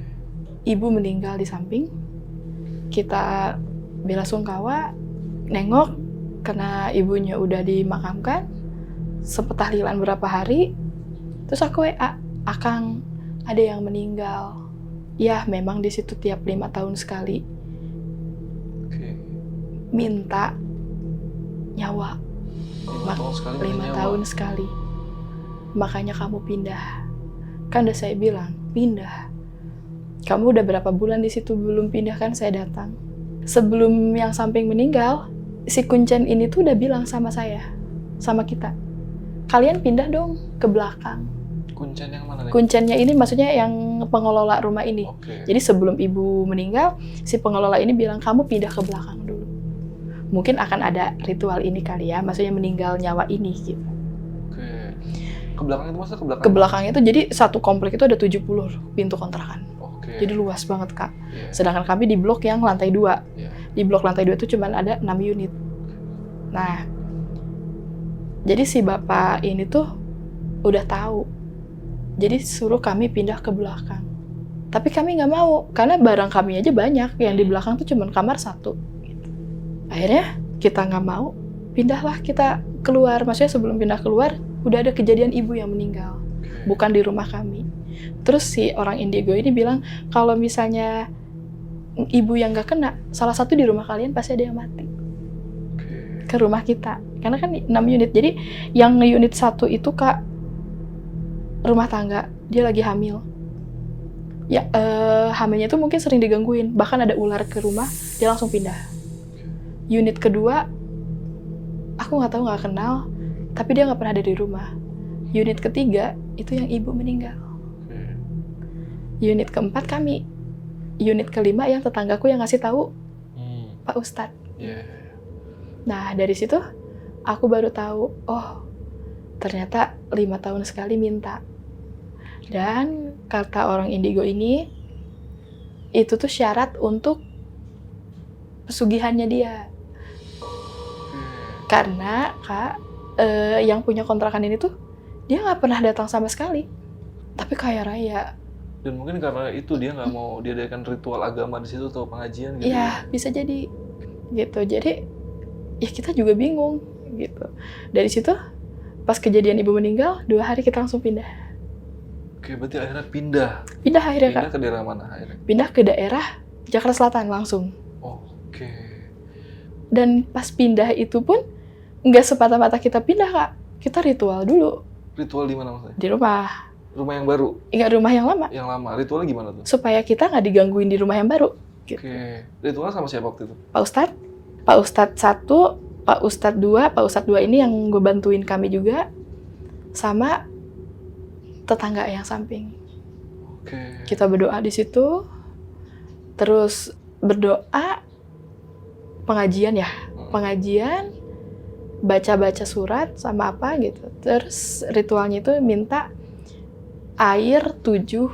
Ibu meninggal di samping. Kita bela sungkawa, nengok karena ibunya udah dimakamkan. Sempet tahlilan berapa hari. Terus aku WA, Akang ada yang meninggal. Ya, memang di situ tiap 5 tahun sekali minta nyawa. 5 tahun sekali 5 tahun sekali. Makanya kamu pindah. Kan udah saya bilang, pindah. Kamu udah berapa bulan di situ belum pindah kan saya datang. Sebelum yang samping meninggal, si kuncen ini tuh udah bilang sama saya, sama kita. Kalian pindah dong ke belakang. Kuncen yang mana nih? Kuncennya ini maksudnya yang pengelola rumah ini. Okay. Jadi sebelum ibu meninggal, si pengelola ini bilang kamu pindah ke belakang dulu. Mungkin akan ada ritual ini kali ya, maksudnya meninggal nyawa ini gitu. Oke. Ke belakang itu maksudnya ke belakang? Ke belakang itu jadi satu komplek itu ada 70 pintu kontrakan. Oke. Jadi luas banget Kak. Yeah. Sedangkan kami di blok yang lantai 2. Yeah. Di blok lantai 2 itu cuma ada 6 unit. Nah, jadi si bapak ini tuh udah tahu. Jadi suruh kami pindah ke belakang. Tapi kami nggak mau, karena barang kami aja banyak. Yang di belakang tuh cuma kamar 1. Gitu. Akhirnya kita nggak mau, pindahlah kita keluar. Maksudnya sebelum pindah keluar, udah ada kejadian ibu yang meninggal. Bukan di rumah kami. Terus si orang indigo ini bilang, kalau misalnya ibu yang nggak kena, salah satu di rumah kalian pasti ada yang mati. Ke rumah kita. Karena kan 6 unit. Jadi yang unit 1 itu Kak, rumah tangga, dia lagi hamil. Ya, hamilnya tuh mungkin sering digangguin. Bahkan ada ular ke rumah, dia langsung pindah. Unit kedua, aku nggak kenal, tapi dia nggak pernah ada di rumah. Unit ketiga, itu yang ibu meninggal. Unit keempat kami. Unit kelima yang tetanggaku yang ngasih tahu Pak Ustadz. Yeah. Nah, dari situ aku baru tahu, oh ternyata 5 tahun sekali minta. Dan kata orang indigo ini, itu tuh syarat untuk pesugihannya dia. Karena Kak, yang punya kontrakan ini tuh, dia nggak pernah datang sama sekali. Tapi kaya raya. Dan mungkin karena itu dia nggak mau diadakan ritual agama di situ atau pengajian gitu. Iya, bisa jadi. Gitu. Jadi, ya kita juga bingung. Gitu. Dari situ, pas kejadian ibu meninggal, 2 hari kita langsung pindah. Oke, berarti akhirnya pindah. Pindah akhirnya Kak. Pindah ke daerah mana akhirnya? Pindah ke daerah Jakarta Selatan langsung. Oke. Dan pas pindah itu pun, nggak semata-mata kita pindah Kak. Kita ritual dulu. Ritual di mana maksudnya? Di rumah. Rumah yang baru? Nggak rumah yang lama. Yang lama. Ritualnya gimana tuh? Supaya kita nggak digangguin di rumah yang baru. Gitu. Oke. Ritual sama siapa waktu itu? Pak Ustadz 1, Pak Ustadz 2. Pak Ustadz 2 ini yang gue bantuin kami juga. Sama tetangga yang samping. Oke. Kita berdoa di situ. Terus berdoa pengajian ya. Pengajian, baca-baca surat sama apa gitu. Terus ritualnya itu minta air 7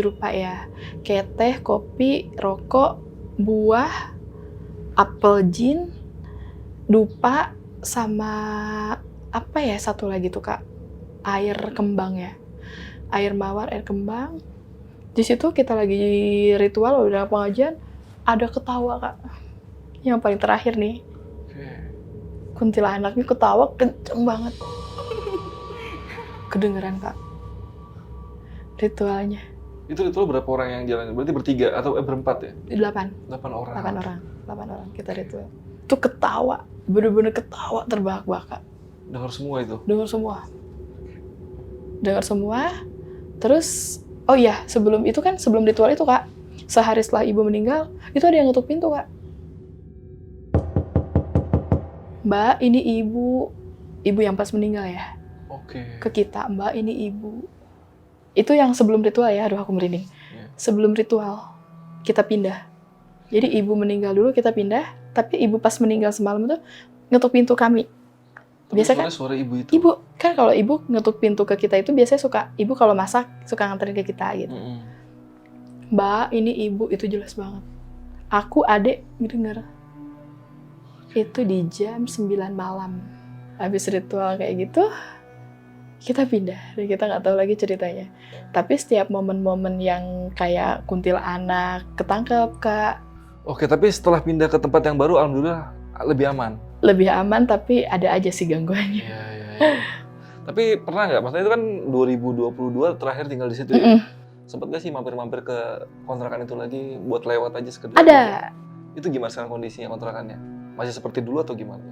rupa ya. Kayak teh, kopi, rokok, buah, apel jin, dupa, sama apa ya satu lagi tuh Kak? Air kembang ya. air mawar, air kembang. Di situ kita lagi ritual, udah pengajian, ada ketawa Kak. Yang paling terakhir nih, kuntilanaknya ketawa kenceng banget. Kedengeran Kak, ritualnya. Itu ritual berapa orang yang jalan? Berarti bertiga atau berempat ya? 8 orang. 8 orang kita ritual. Itu ketawa, bener-bener ketawa terbahak-bahak. Dengar semua itu? Dengar semua. Terus, oh iya, sebelum ritual itu Kak, sehari setelah ibu meninggal, itu ada yang ngetuk pintu Kak. Mbak, ini ibu yang pas meninggal ya. Oke. Ke kita, Mbak, ini ibu. Itu yang sebelum ritual ya, aduh aku merinding. Sebelum ritual, kita pindah. Jadi ibu meninggal dulu, kita pindah, tapi ibu pas meninggal semalam itu ngetuk pintu kami. Biasa kan suara ibu itu? Ibu, kan kalau ibu ngetuk pintu ke kita itu biasanya ibu kalau masak suka nganterin ke kita gitu. Mbak, ini ibu, itu jelas banget. Aku, adek, denger. Itu di jam 9 malam. Habis ritual kayak gitu, kita pindah. Dan kita nggak tahu lagi ceritanya. Tapi setiap momen-momen yang kayak kuntilanak, ketangkep, Kak. Oke, tapi setelah pindah ke tempat yang baru, alhamdulillah lebih aman? Lebih aman, tapi ada aja sih gangguannya. Iya. Tapi pernah nggak? Maksudnya itu kan 2022 terakhir tinggal di situ ya? Sempet nggak sih mampir-mampir ke kontrakan itu lagi buat lewat aja sekedar? Ada. Itu gimana sekarang kondisinya kontrakannya? Masih seperti dulu atau gimana?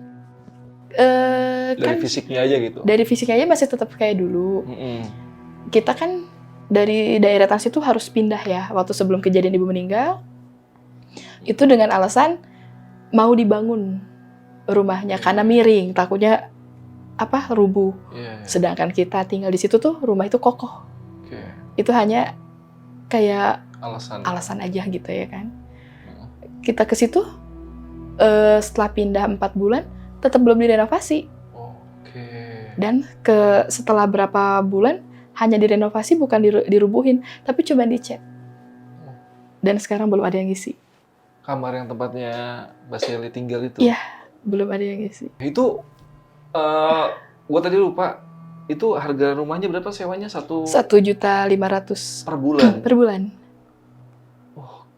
Dari Kan fisiknya aja gitu? dari fisiknya aja masih tetap kayak dulu. Kita kan dari daerah Trans itu harus pindah ya. Waktu sebelum kejadian ibu meninggal, itu dengan alasan mau dibangun rumahnya karena miring, takutnya rubuh. Sedangkan kita tinggal di situ tuh rumah itu kokoh. Itu hanya kayak alasan aja gitu ya kan. Kita ke situ setelah pindah 4 bulan tetap belum direnovasi. Dan setelah berapa bulan hanya direnovasi, bukan dirubuhin, tapi cuma dicat. Dan sekarang belum ada yang ngisi. Kamar yang tempatnya Mbak Shelly tinggal itu? Iya, belum ada yang ngisi. Itu, gua tadi lupa, itu harga rumahnya berapa sewanya? 1.500.000 per bulan? Per bulan.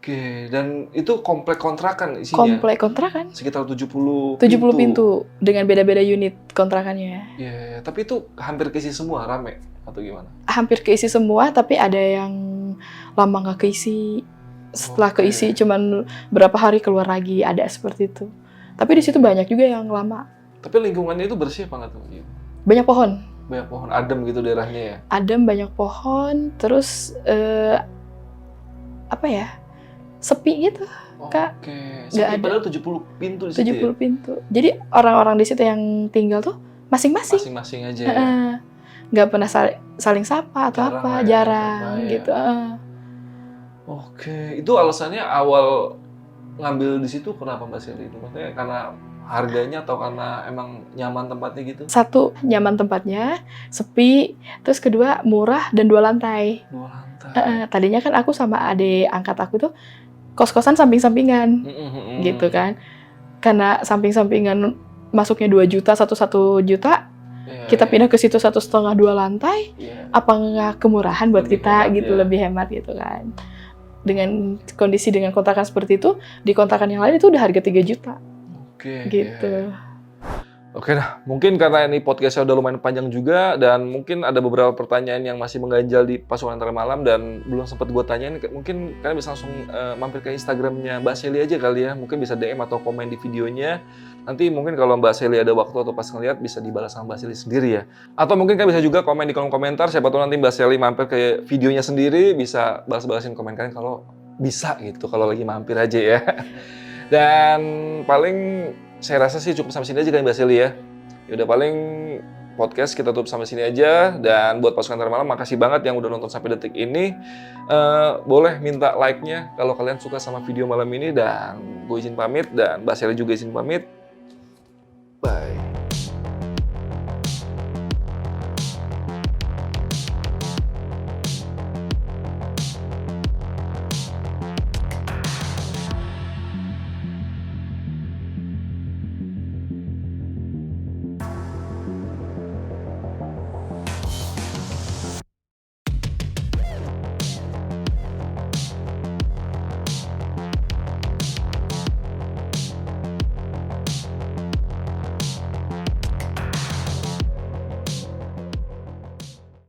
Oke, dan itu komplek kontrakan isinya? Komplek kontrakan. Sekitar 70 pintu. Dengan beda-beda unit kontrakannya. Iya, tapi itu hampir keisi semua, rame? Atau gimana? Hampir keisi semua, tapi ada yang lama nggak keisi. Setelah keisi cuman berapa hari keluar lagi, ada seperti itu. Tapi di situ banyak juga yang lama. Tapi lingkungannya itu bersih apa nggak tuh? Banyak pohon. Banyak pohon, adem gitu daerahnya ya? Adem, banyak pohon, terus sepi gitu, Kak. Oke, sepi padahal 70 pintu di situ 70 pintu. Jadi orang-orang di situ yang tinggal tuh masing-masing. Masing-masing aja ya? Nggak pernah saling sapa atau jarang gitu. Oke, itu alasannya awal ngambil di situ kenapa Mbak Shelly itu? Maksudnya karena harganya atau karena emang nyaman tempatnya gitu? Satu, nyaman tempatnya, sepi, terus kedua murah dan 2 lantai. 2 lantai. Tadinya kan aku sama adik angkat aku tuh kos-kosan samping-sampingan, gitu kan. Karena samping-sampingan masuknya 2 juta, 1 juta, kita pindah ke situ 1,5 2 lantai, apa nggak kemurahan buat Lebih kita hemat, gitu, lebih hemat gitu kan. Dengan kondisi dengan kontrakan seperti itu, di kontrakan yang lain itu udah harga 3 juta. Gitu. Oke dah, mungkin karena ini podcastnya udah lumayan panjang juga dan mungkin ada beberapa pertanyaan yang masih mengganjal di Pasuruan Antara Malam dan belum sempat gue tanyain, mungkin kalian bisa langsung mampir ke Instagramnya Mbak Shelly aja kali ya, mungkin bisa DM atau komen di videonya. Nanti mungkin kalau Mbak Shelly ada waktu atau pas ngeliat bisa dibalas sama Mbak Shelly sendiri ya. Atau mungkin kalian bisa juga komen di kolom komentar, siapa tahu nanti Mbak Shelly mampir ke videonya sendiri, bisa balas-balasin komen kalian kalau bisa gitu, kalau lagi mampir aja ya. Dan paling saya rasa sih cukup sampai sini aja kan Mbak Shelly ya. Yaudah paling podcast kita tutup sampai sini aja. Dan buat Pasukan Antara Malam, makasih banget yang udah nonton sampai detik ini. Boleh minta like-nya kalau kalian suka sama video malam ini. Dan gue izin pamit dan Mbak Shelly juga izin pamit.